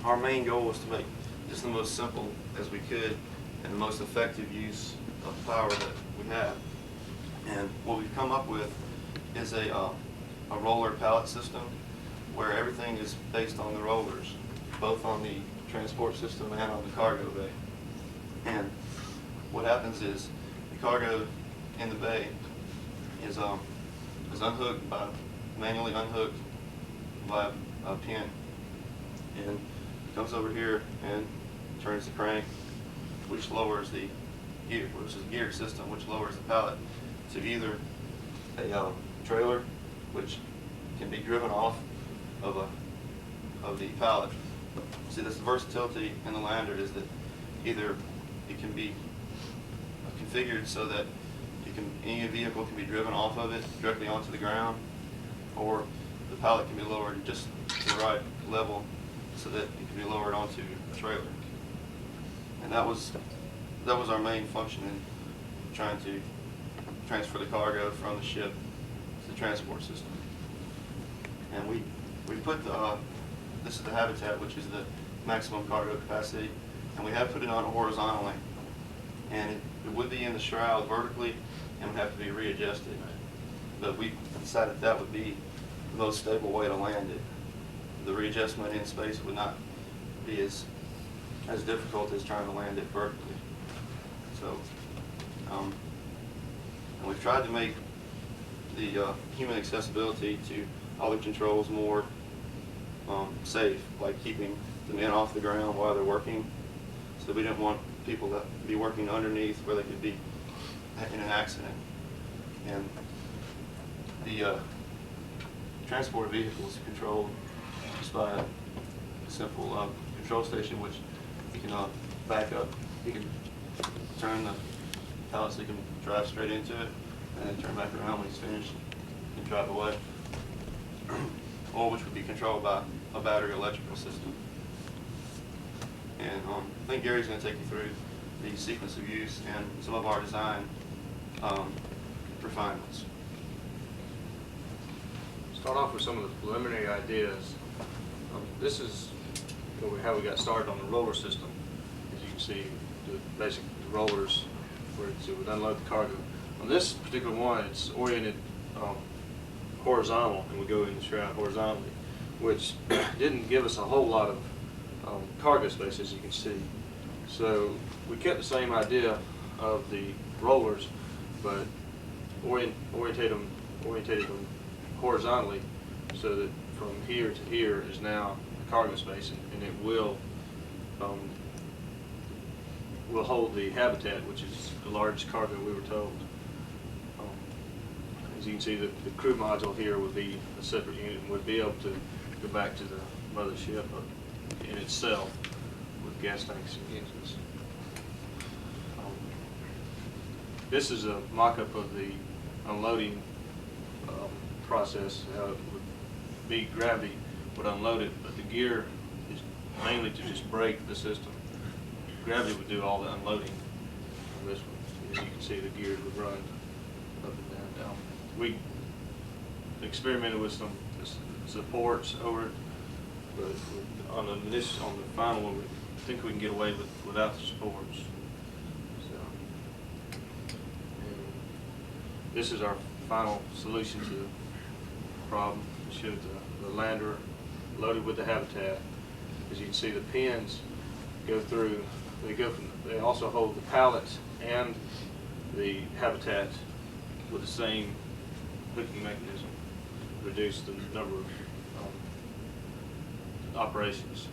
our main goal was to make just the most simple as we could and the most effective use of power that we have. And what we've come up with is a roller pallet system where everything is based on the rollers, both on the transport system and on the cargo bay. And what happens is the cargo in the bay is unhooked manually unhooked by a pin, and comes over here and turns the crank, which lowers the gear, which is a geared system, which lowers the pallet to either a trailer, which can be driven off of the pallet. See, this versatility in the Lander is that either it can be configured so that any vehicle can be driven off of it directly onto the ground, or the pallet can be lowered just to the right level so that it can be lowered onto a trailer. And that was our main function in trying to transfer the cargo from the ship to the transport system. And we put this is the habitat, which is the maximum cargo capacity, and we have put it on horizontally. And it would be in the shroud vertically and would have to be readjusted. But we decided that would be the most stable way to land it. The readjustment in space would not be as difficult as trying to land it vertically. So, and we've tried to make the human accessibility to all the controls more safe, like keeping the men off the ground while they're working. So we didn't want people to be working underneath where they could be in an accident. And the transport vehicle is controlled just by a simple control station, which you can back up. You can turn the pallet so you can drive straight into it, and then turn back around when it's finished and drive away. Or which would be controlled by a battery electrical system. And I think Gary's going to take you through the sequence of use and some of our design refinements. Start off with some of the preliminary ideas. This is how we got started on the roller system. As you can see, the basic rollers where it would unload the cargo. On this particular one, it's oriented horizontal, and we go in the shroud horizontally, which didn't give us a whole lot of cargo space, as you can see. So we kept the same idea of the rollers, but orientated them horizontally, so that from here to here is now the cargo space, and it will hold the habitat, which is the largest cargo we were told. As you can see, the crew module here would be a separate unit and would be able to go back to the mothership in itself with gas tanks and engines. This is a mock-up of the unloading process. How it would be, gravity would unload it, but the gear is mainly to just brake the system. Gravity would do all the unloading on this one. As you can see, the gears would run up and down. We experimented with some supports over it, but on the final one, we think we can get away without the supports. So, this is our final solution to the problem. We showed the lander loaded with the habitat. As you can see, the pins go through. They also hold the pallets and the habitat with the same hooking mechanism, reduce the number of operations.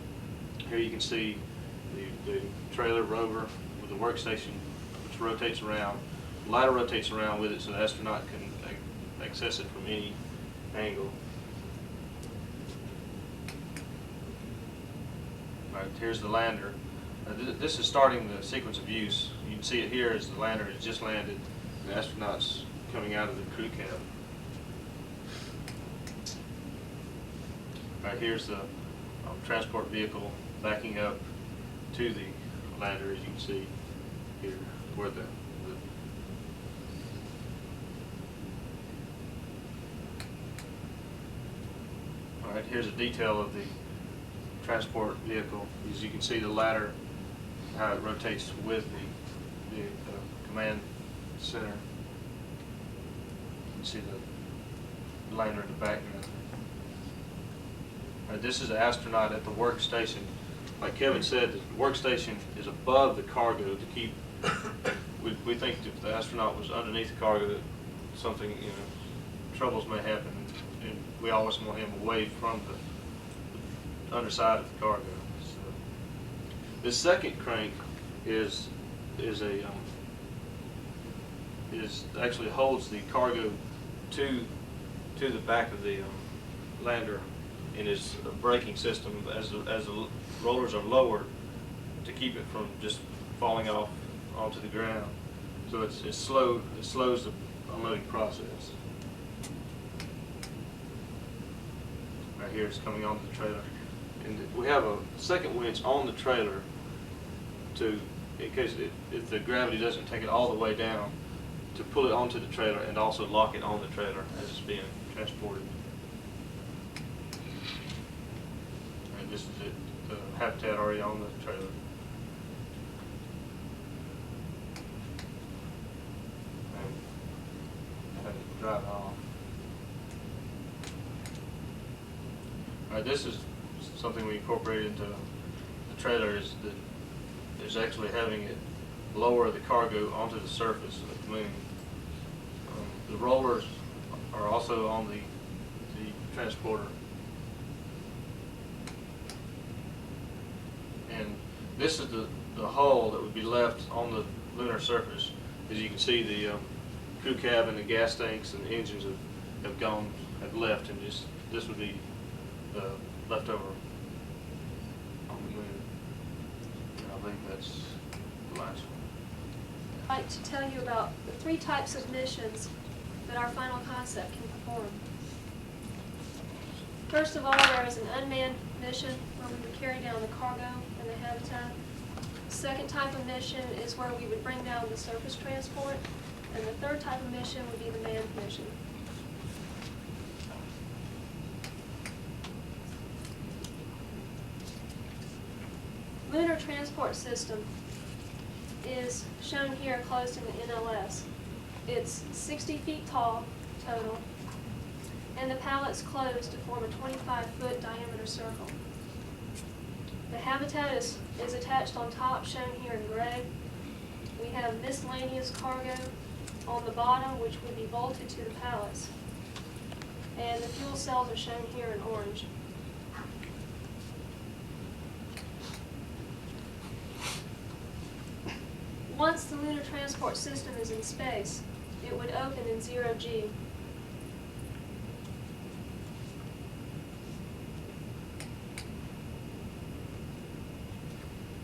Here you can see the trailer rover with the workstation, which rotates around. The ladder rotates around with it so the astronaut can access it from any angle. All right, here's the lander. This is starting the sequence of use. You can see it here as the lander has just landed, and the astronaut's coming out of the crew cabin. All right, here's the transport vehicle backing up to the lander, as you can see here, where all right, here's a detail of the transport vehicle. As you can see, the ladder, how it rotates with the command center. You can see the lander in the background. This is an astronaut at the workstation. Like Kevin said, the workstation is above the cargo to keep. We think if the astronaut was underneath the cargo, that something, troubles may happen, and we always want him away from the underside of the cargo. So, this second crank is a actually holds the cargo to the back of the lander in its braking system as the rollers are lowered to keep it from just falling off onto the ground. So it slows the unloading process. Right here it's coming onto the trailer. And we have a second winch on the trailer to, in case if the gravity doesn't take it all the way down, to pull it onto the trailer and also lock it on the trailer as it's being transported. And this is it, the habitat already on the trailer. And drive it off. All right, this is something we incorporated into the trailer, is actually having it lower the cargo onto the surface of the moon. The rollers are also on the transporter. And this is the hull that would be left on the lunar surface. As you can see, the crew cabin, the gas tanks, and the engines have left, and just this would be left over on the moon. And I think that's the last one. I'd like to tell you about the 3 types of missions that our final concept can perform. First of all, there is an unmanned mission where we would carry down the cargo and the habitat. The second type of mission is where we would bring down the surface transport. And the third type of mission would be the manned mission. Lunar Transport System is shown here closed in the NLS. It's 60 feet tall total, and the pallets closed to form a 25-foot diameter circle. The habitat is attached on top, shown here in gray. We have miscellaneous cargo on the bottom, which would be bolted to the pallets. And the fuel cells are shown here in orange. Once the Lunar Transport System is in space, it would open in 0G.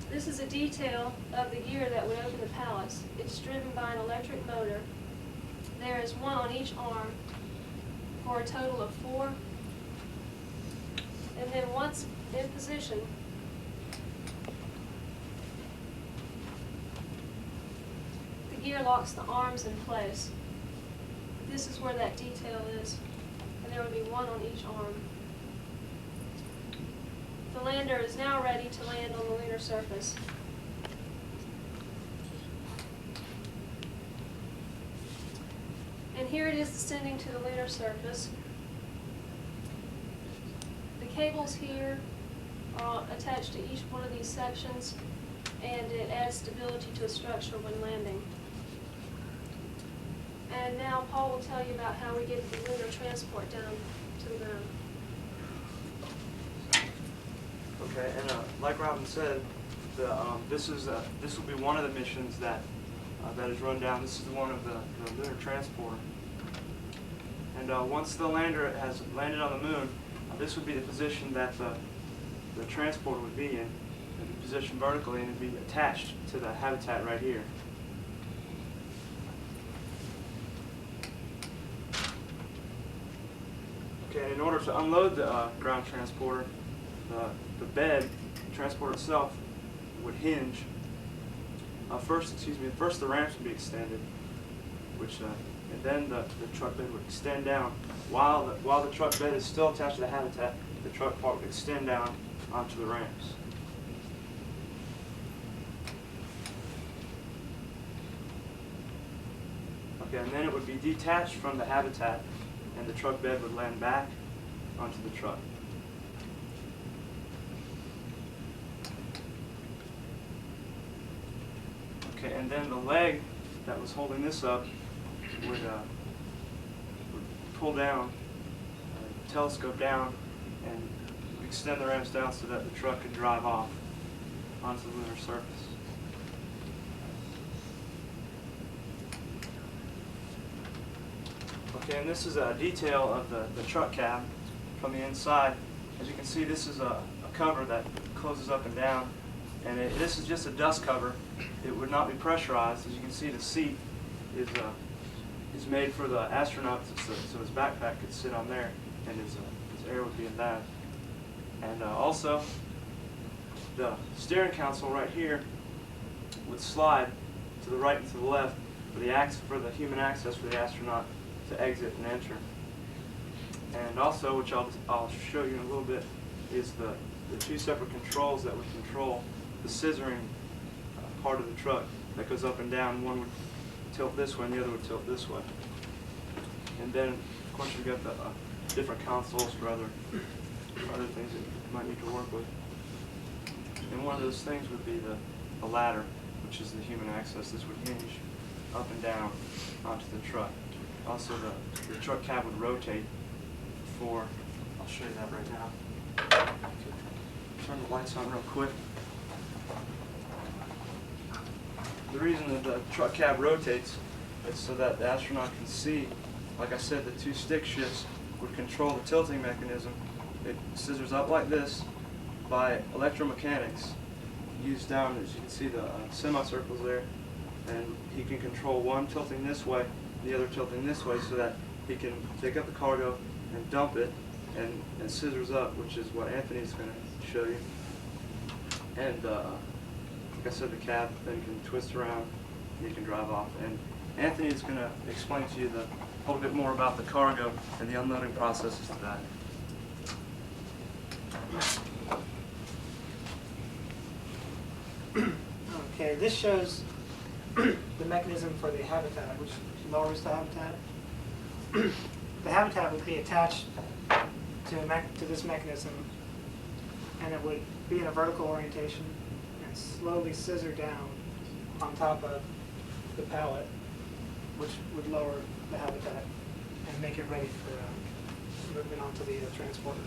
This is a detail of the gear that would open the pallets. It's driven by an electric motor. There is 1 on each arm for a total of 4. And then once in position, the gear locks the arms in place. This is where that detail is, and there would be 1 on each arm. The lander is now ready to land on the lunar surface. And here it is descending to the lunar surface. The cables here are attached to each one of these sections, and it adds stability to a structure when landing. And now Paul will tell you about how we get the lunar transport down to the ground. Okay, and like Robin said, this will be one of the missions that is run down. This is one of the lunar transporter. And once the lander has landed on the moon, this would be the position that the transporter would be in. It would be positioned vertically, and it would be attached to the habitat right here. Okay, and in order to unload the ground transporter, the bed, the transporter itself, would hinge. First the ramps would be extended, and then the truck bed would extend down. While the truck bed is still attached to the habitat, the truck part would extend down onto the ramps. Okay, and then it would be detached from the habitat, and the truck bed would land back onto the truck. Okay, and then the leg that was holding this up would pull down, telescope down, and extend the ramps down so that the truck could drive off onto the lunar surface. Okay, and this is a detail of the truck cab from the inside. As you can see, this is a cover that closes up and down, and this is just a dust cover. It would not be pressurized. As you can see, the seat is made for the astronaut, so his backpack could sit on there, and his air would be in that. And also, the steering console right here would slide to the right and to the left for the human access for the astronaut to exit and enter. And also, which I'll show you in a little bit, is the two separate controls that would control the scissoring part of the truck that goes up and down. One would tilt this way and the other would tilt this way. And then, of course, you've got the different consoles for other things that you might need to work with. And one of those things would be the ladder, which is the human access. This would hinge up and down onto the truck. Also, the truck cab would rotate before. I'll show you that right now. Turn the lights on real quick. The reason that the truck cab rotates is so that the astronaut can see, like I said, the two stick shifts would control the tilting mechanism. It scissors up like this by electromechanics used down, as you can see, the semicircles there, and he can control one tilting this way, the other tilting this way, so that he can take up the cargo and dump it, and scissors up, which is what Anthony's going to show you. And like I said, the cab then can twist around and you can drive off. And Anthony is going to explain to you a little bit more about the cargo and the unloading processes to that. Okay, this shows the mechanism for the habitat, which lowers the habitat. The habitat would be attached to this mechanism, and it would be in a vertical orientation and slowly scissor down on top of the pallet, which would lower the habitat and make it ready for movement onto the transporter.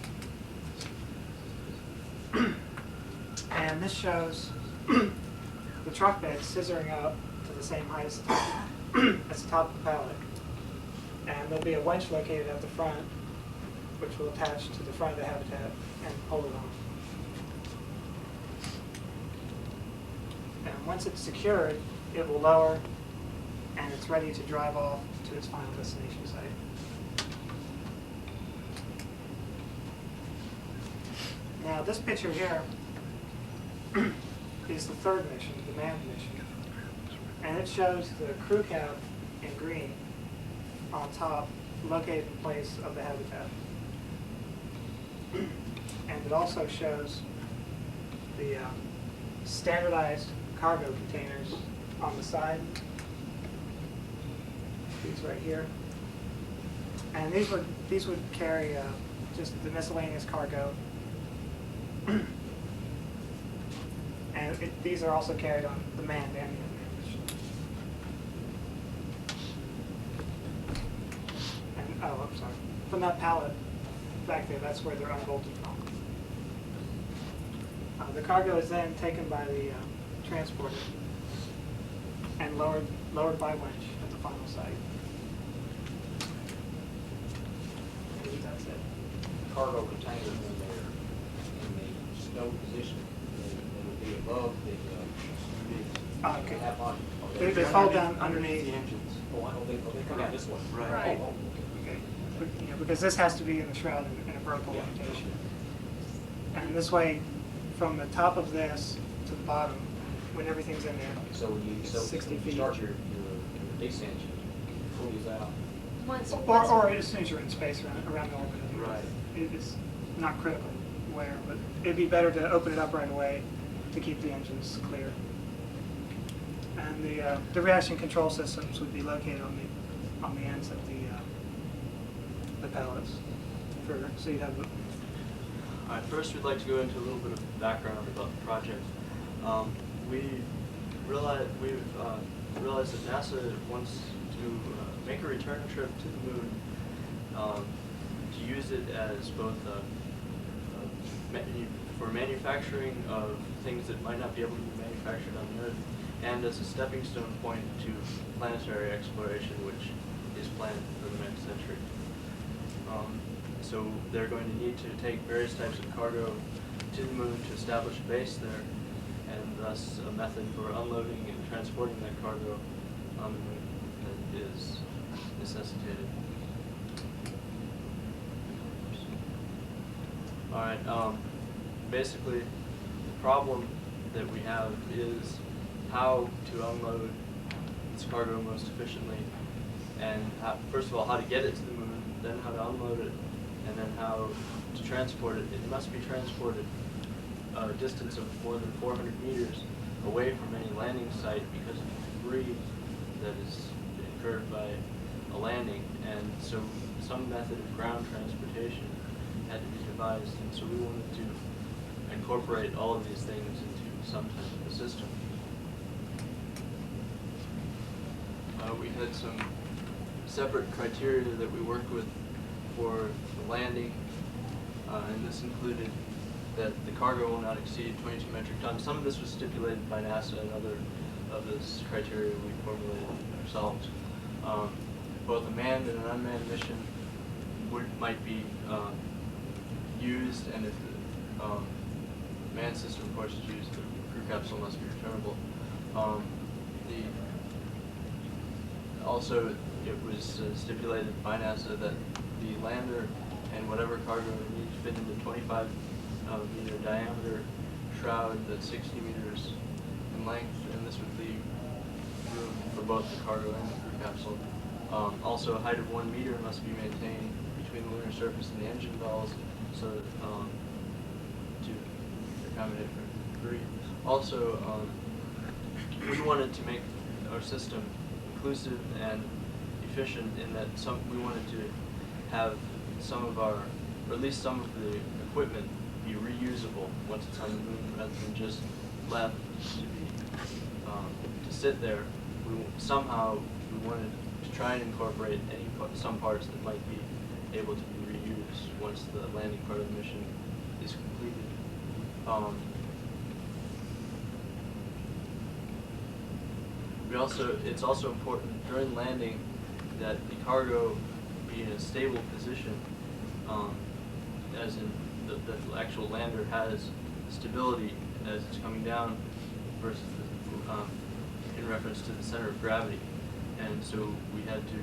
And this shows the truck bed scissoring up to the same height as the top of the pallet. And there'll be a winch located at the front, which will attach to the front of the habitat and hold it on. And once it's secured, it will lower and it's ready to drive off to its final destination site. Now this picture here is the third mission, the manned mission. And it shows the crew cab in green on top, located in place of the habitat. And it also shows the standardized cargo containers on the side. These right here. And these would carry just the miscellaneous cargo. And these are also carried on the manned and the unmanned mission. And, oh, I'm sorry. From that pallet back there, that's where they're unbolted from. The cargo is then taken by the transporter and lowered by winch at the final site. I believe that's it. Cargo containers when they're in the snow position, they would be above the Okay. half on. They fall down underneath the engines. Oh, they come out this way. Right. Oh, okay. Yeah, because this has to be in the shroud in a vertical orientation. And this way, from the top of this to the bottom, when everything's in there, So it's you 60 feet. start your descent, you pull these out. Or as soon as you're in space around the orbit. Right. It's not critical where, but it'd be better to open it up right away to keep the engines clear. And the reaction control systems would be located on the ends of the pallets. So you'd have. All right, first we'd like to go into a little bit of background about the project. We've realized that NASA wants to make a return trip to the moon, to use it as both for manufacturing of things that might not be able to be manufactured on the Earth, and as a stepping stone point to planetary exploration, which is planned for the next century. So they're going to need to take various types of cargo to the moon to establish a base there, and thus a method for unloading and transporting that cargo on the moon is necessitated. All right. Basically, the problem that we have is how to unload this cargo most efficiently, and first of all, how to get it to the moon, then how to unload it, and then how to transport it. It must be transported a distance of more than 400 meters away from any landing site because of the debris that is incurred by a landing, and so some method of ground transportation had to be devised, and so we wanted to incorporate all of these things into some type of a system. We had some separate criteria that we worked with for the landing, and this included that the cargo will not exceed 22 metric tons. Some of this was stipulated by NASA, and other of this criteria we formulated ourselves. Both a manned and an unmanned mission might be used, and if the manned system, of course, is used, the crew capsule must be returnable. Also, it was stipulated by NASA that the lander and whatever cargo it needs fit into 25 meter diameter shroud that's 60 meters in length, and this would leave room for both the cargo and the crew capsule. Also, a height of 1 meter must be maintained between the lunar surface and the engine valves, so that, to accommodate for debris. Also, we wanted to make our system inclusive and efficient in that we wanted to have some of our, or at least some of the equipment be reusable once it's on the moon, rather than just left to be to sit there. Somehow we wanted to try and incorporate some parts that might be able to be reused once the landing part of the mission is completed. It's also important during landing that the cargo be in a stable position, as in the actual lander has stability as it's coming down versus in reference to the center of gravity. And so we had to,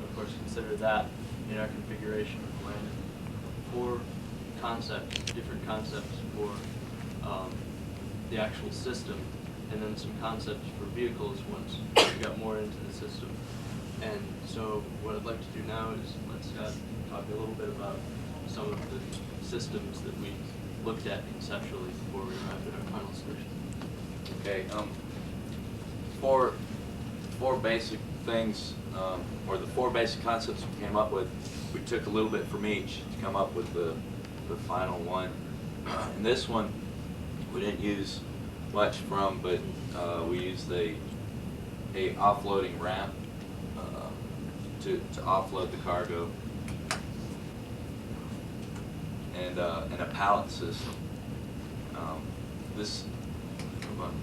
of course, consider that in our configuration of the lander. 4 different concepts for the actual system, and then some concepts for vehicles once we got more into the system. And so what I'd like to do now is let Scott talk a little bit about some of the systems that we looked at conceptually before we arrived at our final solution. Okay, four basic things, or the 4 basic concepts we came up with, we took a little bit from each to come up with the final one. And this one we didn't use much from, but we used a offloading ramp to offload the cargo, and a pallet system. This, move on.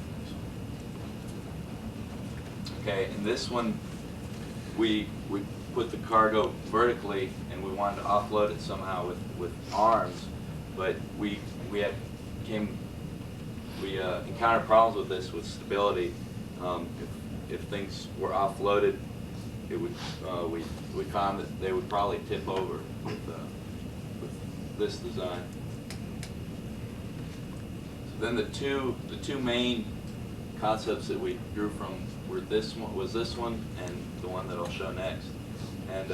Okay, in this one, we put the cargo vertically, and we wanted to offload it somehow with arms, but we encountered problems with this with stability. If things were offloaded, it would we found that they would probably tip over with this design. So then the two main concepts that we drew from were this one and the one that I'll show next. And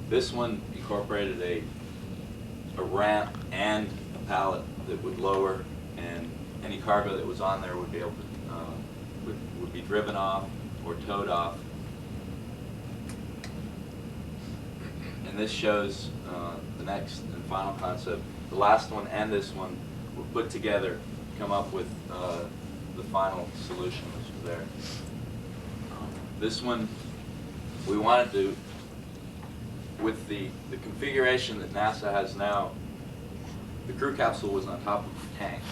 this one incorporated a ramp and a pallet that would lower, and any cargo that was on there would be able to would be driven off or towed off. And this shows the next and final concept. The last one and this one were put together to come up with the final solution, which is there. This one, we wanted to, with the configuration that NASA has now, the crew capsule was on top of the tanks.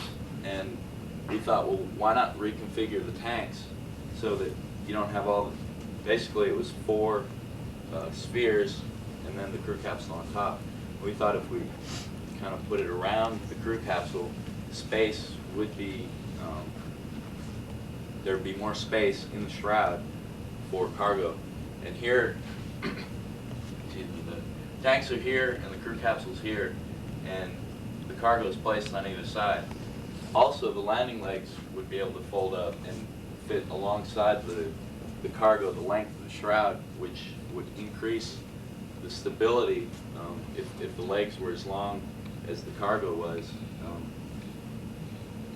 And we thought, well, why not reconfigure the tanks so that you don't have all the, basically it was 4 spheres and then the crew capsule on top. We thought if we kind of put it around the crew capsule, space would be, there'd be more space in the shroud for cargo. And here, excuse me, the tanks are here and the crew capsule's here, and the cargo is placed on either side. Also, the landing legs would be able to fold up and fit alongside the cargo, the length of the shroud, which would increase the stability if the legs were as long as the cargo was.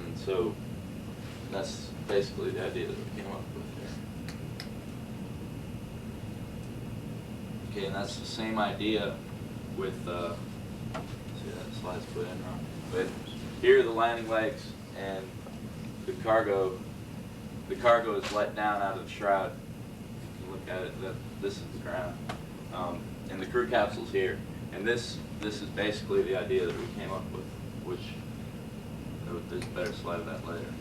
And so that's basically the idea that we came up with there. Okay, and that's the same idea with, see that slide's put in wrong. But here are the landing legs and the cargo. The cargo is let down out of the shroud. If you look at it, this is the ground. And the crew capsule's here. And this is basically the idea that we came up with, which there's a better slide of that later.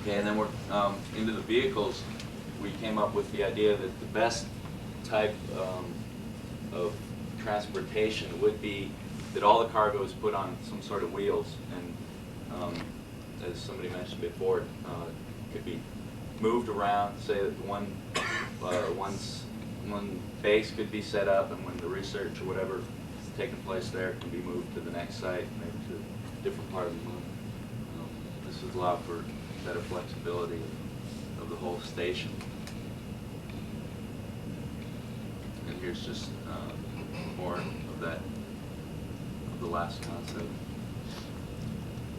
Okay, and then we're into the vehicles. We came up with the idea that the best type of transportation would be that all the cargo is put on some sort of wheels, and as somebody mentioned before, could be moved around. Say that one base could be set up, and when the research or whatever is taking place there, it can be moved to the next site, maybe to a different part of the moon. This would allow for better flexibility of the whole station. And here's just more of that, of the last concept.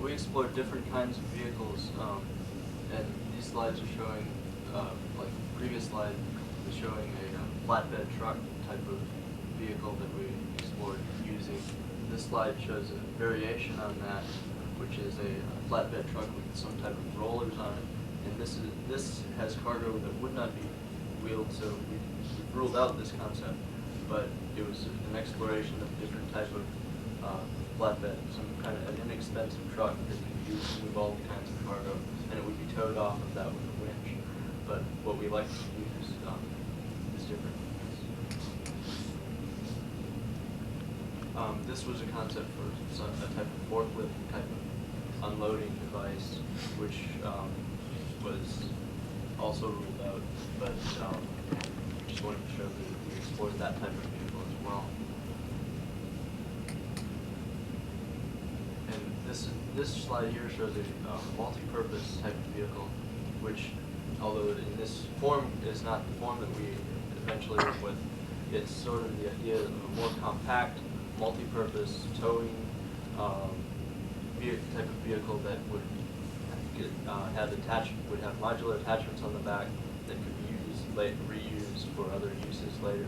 We explored different kinds of vehicles, and these slides are showing, like the previous slide was showing a flatbed truck type of vehicle that we explored using. This slide shows a variation on that, which is a flatbed truck with some type of rollers on it. And this has cargo that would not be wheeled, so we ruled out this concept. But it was an exploration of different type of flatbed, some kind of an inexpensive truck that could be used to move all kinds of cargo, and it would be towed off of that with a winch. But what we like to use is different. This was a concept for a type of forklift type of unloading device, which was also ruled out, but just wanted to show that we explored that type of vehicle as well. And this slide here shows a multi-purpose type of vehicle, which, although in this form is not the form that we eventually went with, it's sort of the idea of a more compact, multi-purpose towing type of vehicle that would would have modular attachments on the back that could be reused for other uses later.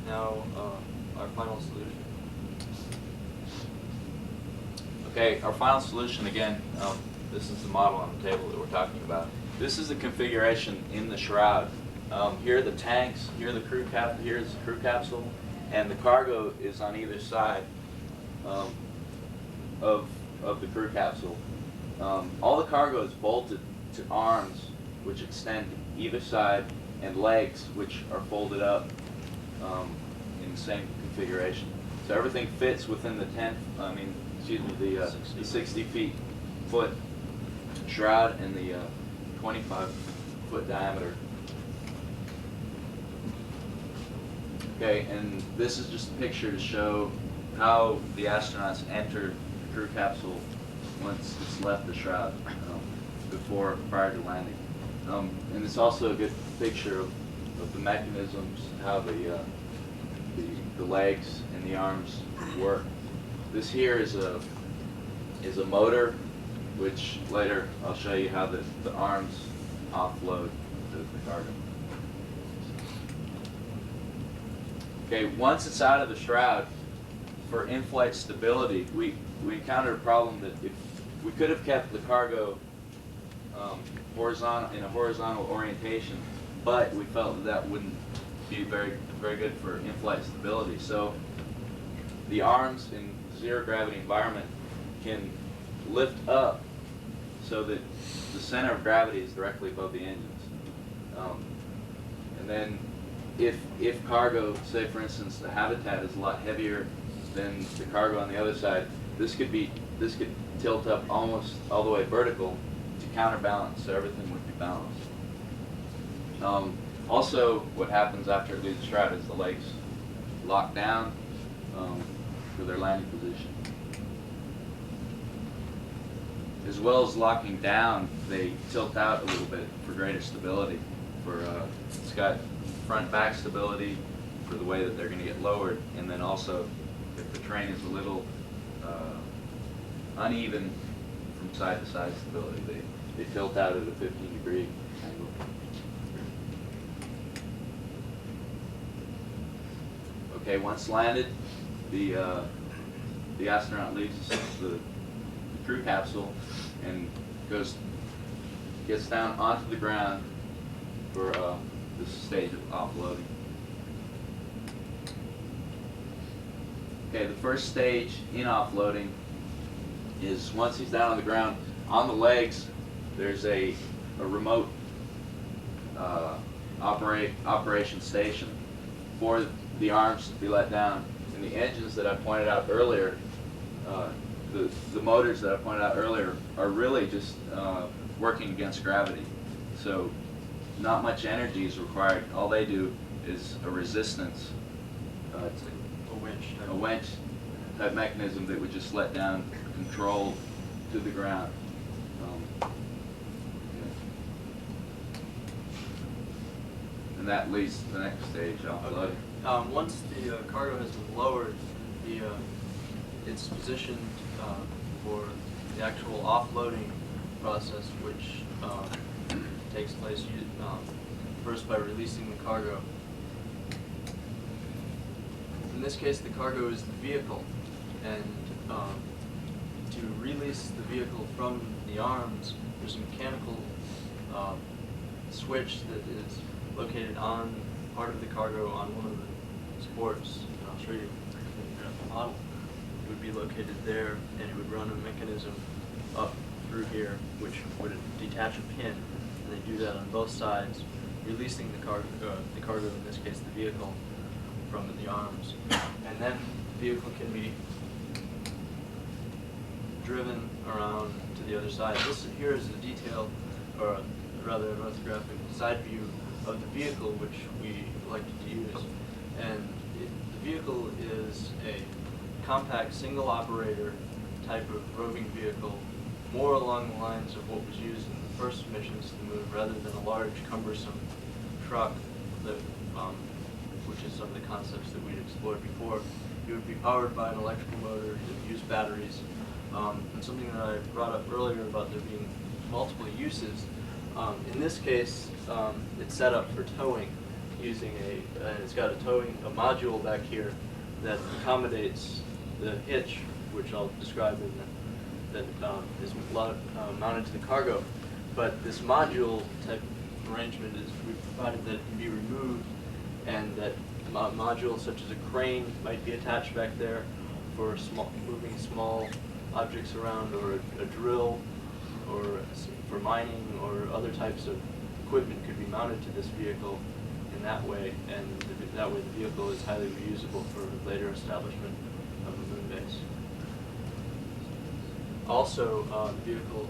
Now, our final solution. Okay, our final solution, again, this is the model on the table that we're talking about. This is the configuration in the shroud. Here are the tanks, here's the crew capsule, and the cargo is on either side of the crew capsule. All the cargo is bolted to arms, which extend either side, and legs, which are folded up in the same configuration. So everything fits within the 60 foot shroud and the 25-foot diameter. Okay, and this is just a picture to show how the astronauts enter the crew capsule once it's left the shroud, prior to landing. And it's also a good picture of the mechanisms, how the legs and the arms work. This here is a motor, which later I'll show you how the arms offload the cargo. Okay, once it's out of the shroud, for in-flight stability, we encountered a problem that if we could have kept the cargo in a horizontal orientation, but we felt that wouldn't be very good for in-flight stability. So the arms in zero gravity environment can lift up so that the center of gravity is directly above the engines. And then if cargo, say for instance the habitat is a lot heavier than the cargo on the other side, this could tilt up almost all the way vertical to counterbalance, so everything would be balanced. Also, what happens after it leaves the shroud is the legs lock down for their landing position. As well as locking down, they tilt out a little bit for greater stability. It's got front-back stability for the way that they're going to get lowered, and then also if the terrain is a little uneven from side-to-side stability, they tilt out at a 15-degree angle. Okay, once landed, the astronaut leaves the crew capsule and gets down onto the ground for this stage of offloading. Okay, the first stage in offloading is once he's down on the ground, on the legs, there's a remote operation station for the arms to be let down. And the engines that I pointed out earlier, the motors that I pointed out earlier are really just working against gravity. So not much energy is required. All they do is a resistance, a winch type mechanism that would just let down control to the ground. And that leads to the next stage, offloading. Okay. Once the cargo has been lowered, it's positioned for the actual offloading process, which takes place first by releasing the cargo. In this case, the cargo is the vehicle, and to release the vehicle from the arms, there's a mechanical switch that is located on part of the cargo on one of the supports. And I'll show you the model. It would be located there, and it would run a mechanism up through here, which would detach a pin, and they do that on both sides, releasing the cargo, in this case the vehicle, from the arms. And then the vehicle can be driven around to the other side. This here is a detail, or rather an orthographic side view of the vehicle, which we like to use. And the vehicle is a compact single operator type of roving vehicle, more along the lines of what was used in the first missions to the moon, rather than a large cumbersome truck that, which is some of the concepts that we'd explored before. It would be powered by an electrical motor, it would use batteries. And something that I brought up earlier about there being multiple uses, in this case, it's set up for towing using it's got a module back here that accommodates the hitch, which I'll describe in that is mounted to the cargo. But this module type arrangement is, we've provided that it can be removed, and that modules such as a crane might be attached back there for moving small objects around, or a drill, or for mining, or other types of equipment could be mounted to this vehicle in that way, and that way the vehicle is highly reusable for later establishment of a moon base. Also, the vehicle,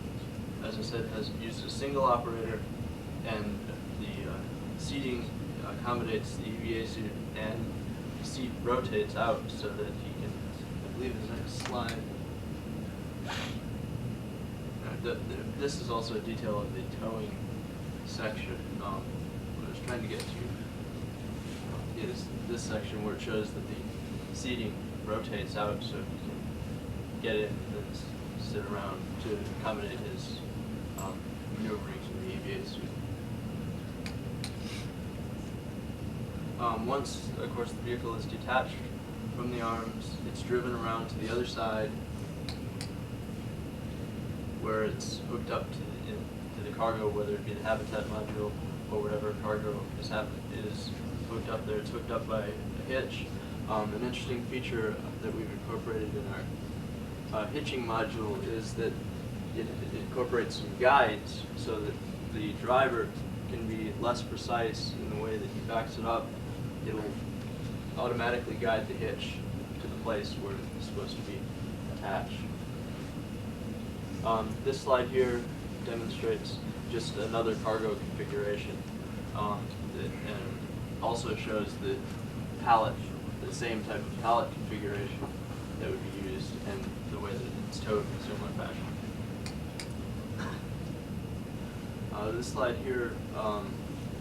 as I said, has used a single operator, and the seating accommodates the EVA suit, and the seat rotates out so that he can, I believe the next slide. This is also a detail of the towing section. What I was trying to get to is this section where it shows that the seating rotates out so he can get in and then sit around to accommodate his maneuverings in the EVA suit. Once, of course, the vehicle is detached from the arms, it's driven around to the other side, where it's hooked up to the cargo, whether it be the habitat module or whatever cargo is hooked up there. It's hooked up by a hitch. An interesting feature that we've incorporated in our hitching module is that it incorporates some guides so that the driver can be less precise in the way that he backs it up. It'll automatically guide the hitch to the place where it's supposed to be attached. This slide here demonstrates just another cargo configuration, and also shows the pallet, the same type of pallet configuration that would be used and the way that it's towed in a similar fashion. This slide here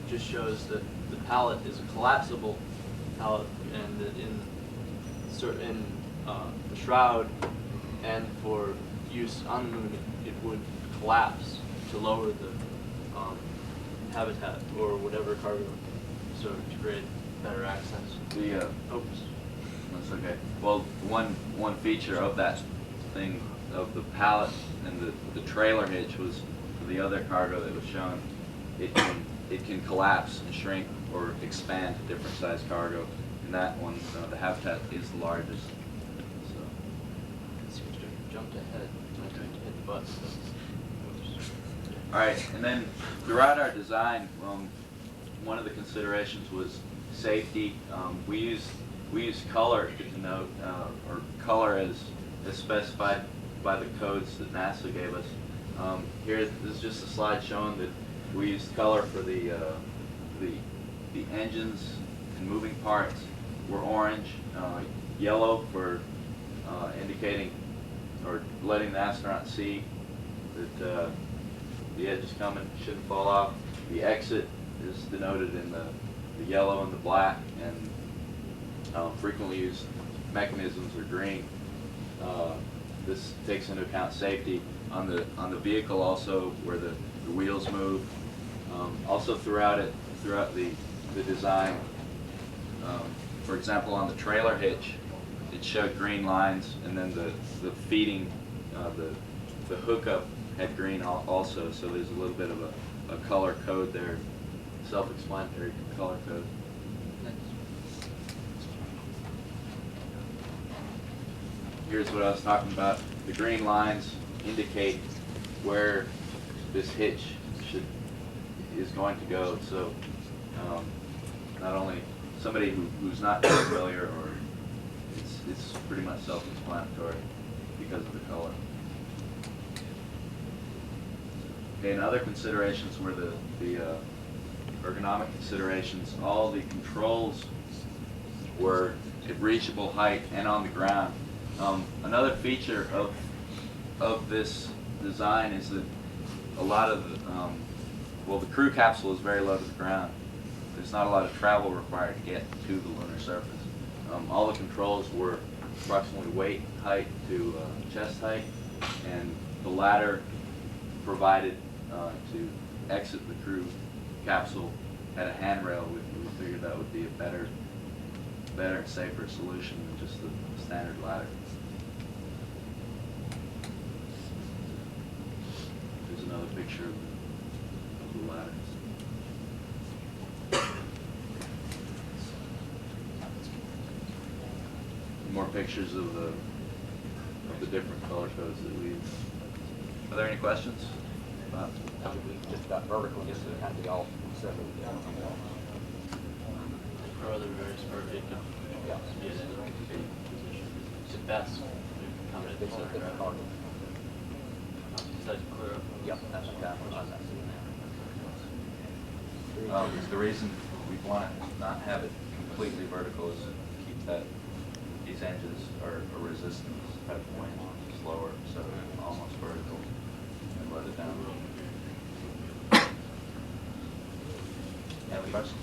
just shows that the pallet is a collapsible pallet, and that in the shroud and for use on the moon, it would collapse to lower the habitat or whatever cargo, so to create better access. That's okay. Well, one feature of that thing, of the pallet and the trailer hitch, was for the other cargo that was shown. It can collapse and shrink or expand to different size cargo. And that one, the habitat is the largest. So It seems to have jumped ahead. I tried to hit the button. all right, and then throughout our design, one of the considerations was safety. We use color to denote, or color as specified by the codes that NASA gave us. Here, this is just a slide showing that we used color for the engines and moving parts were orange, yellow for indicating or letting the astronaut see that the edge is coming, shouldn't fall off. The exit is denoted in the yellow and the black, and frequently used mechanisms are green. This takes into account safety on the vehicle, also where the wheels move. Also throughout the design, for example, on the trailer hitch, it showed green lines, and then the feeding, the hookup had green also. So there's a little bit of a color code there, self-explanatory color code. Here's what I was talking about. The green lines indicate where this hitch is going to go. So not only somebody who's not familiar, or it's pretty much self-explanatory because of the color. Okay, and other considerations were the ergonomic considerations. All the controls were at reachable height and on the ground. Another feature of this design is that a lot of the crew capsule is very low to the ground. There's not a lot of travel required to get to the lunar surface. All the controls were approximately weight height to chest height, and the ladder provided to exit the crew capsule had a handrail. We figured that would be a better and safer solution than just the standard ladder. There's another picture of the ladders. More pictures of the different color codes that we use. Are there any questions? Just about vertical, just to kind of be all separate. Or other various vertical. Yeah. Yes. It's the best. Come in. This is the cargo. Besides clear up. Yep, that's okay. I'm not seeing that. The reason we want to not have it completely vertical is to keep these engines are a resistance type of wind, slower, so almost vertical, and let it down. Any other questions?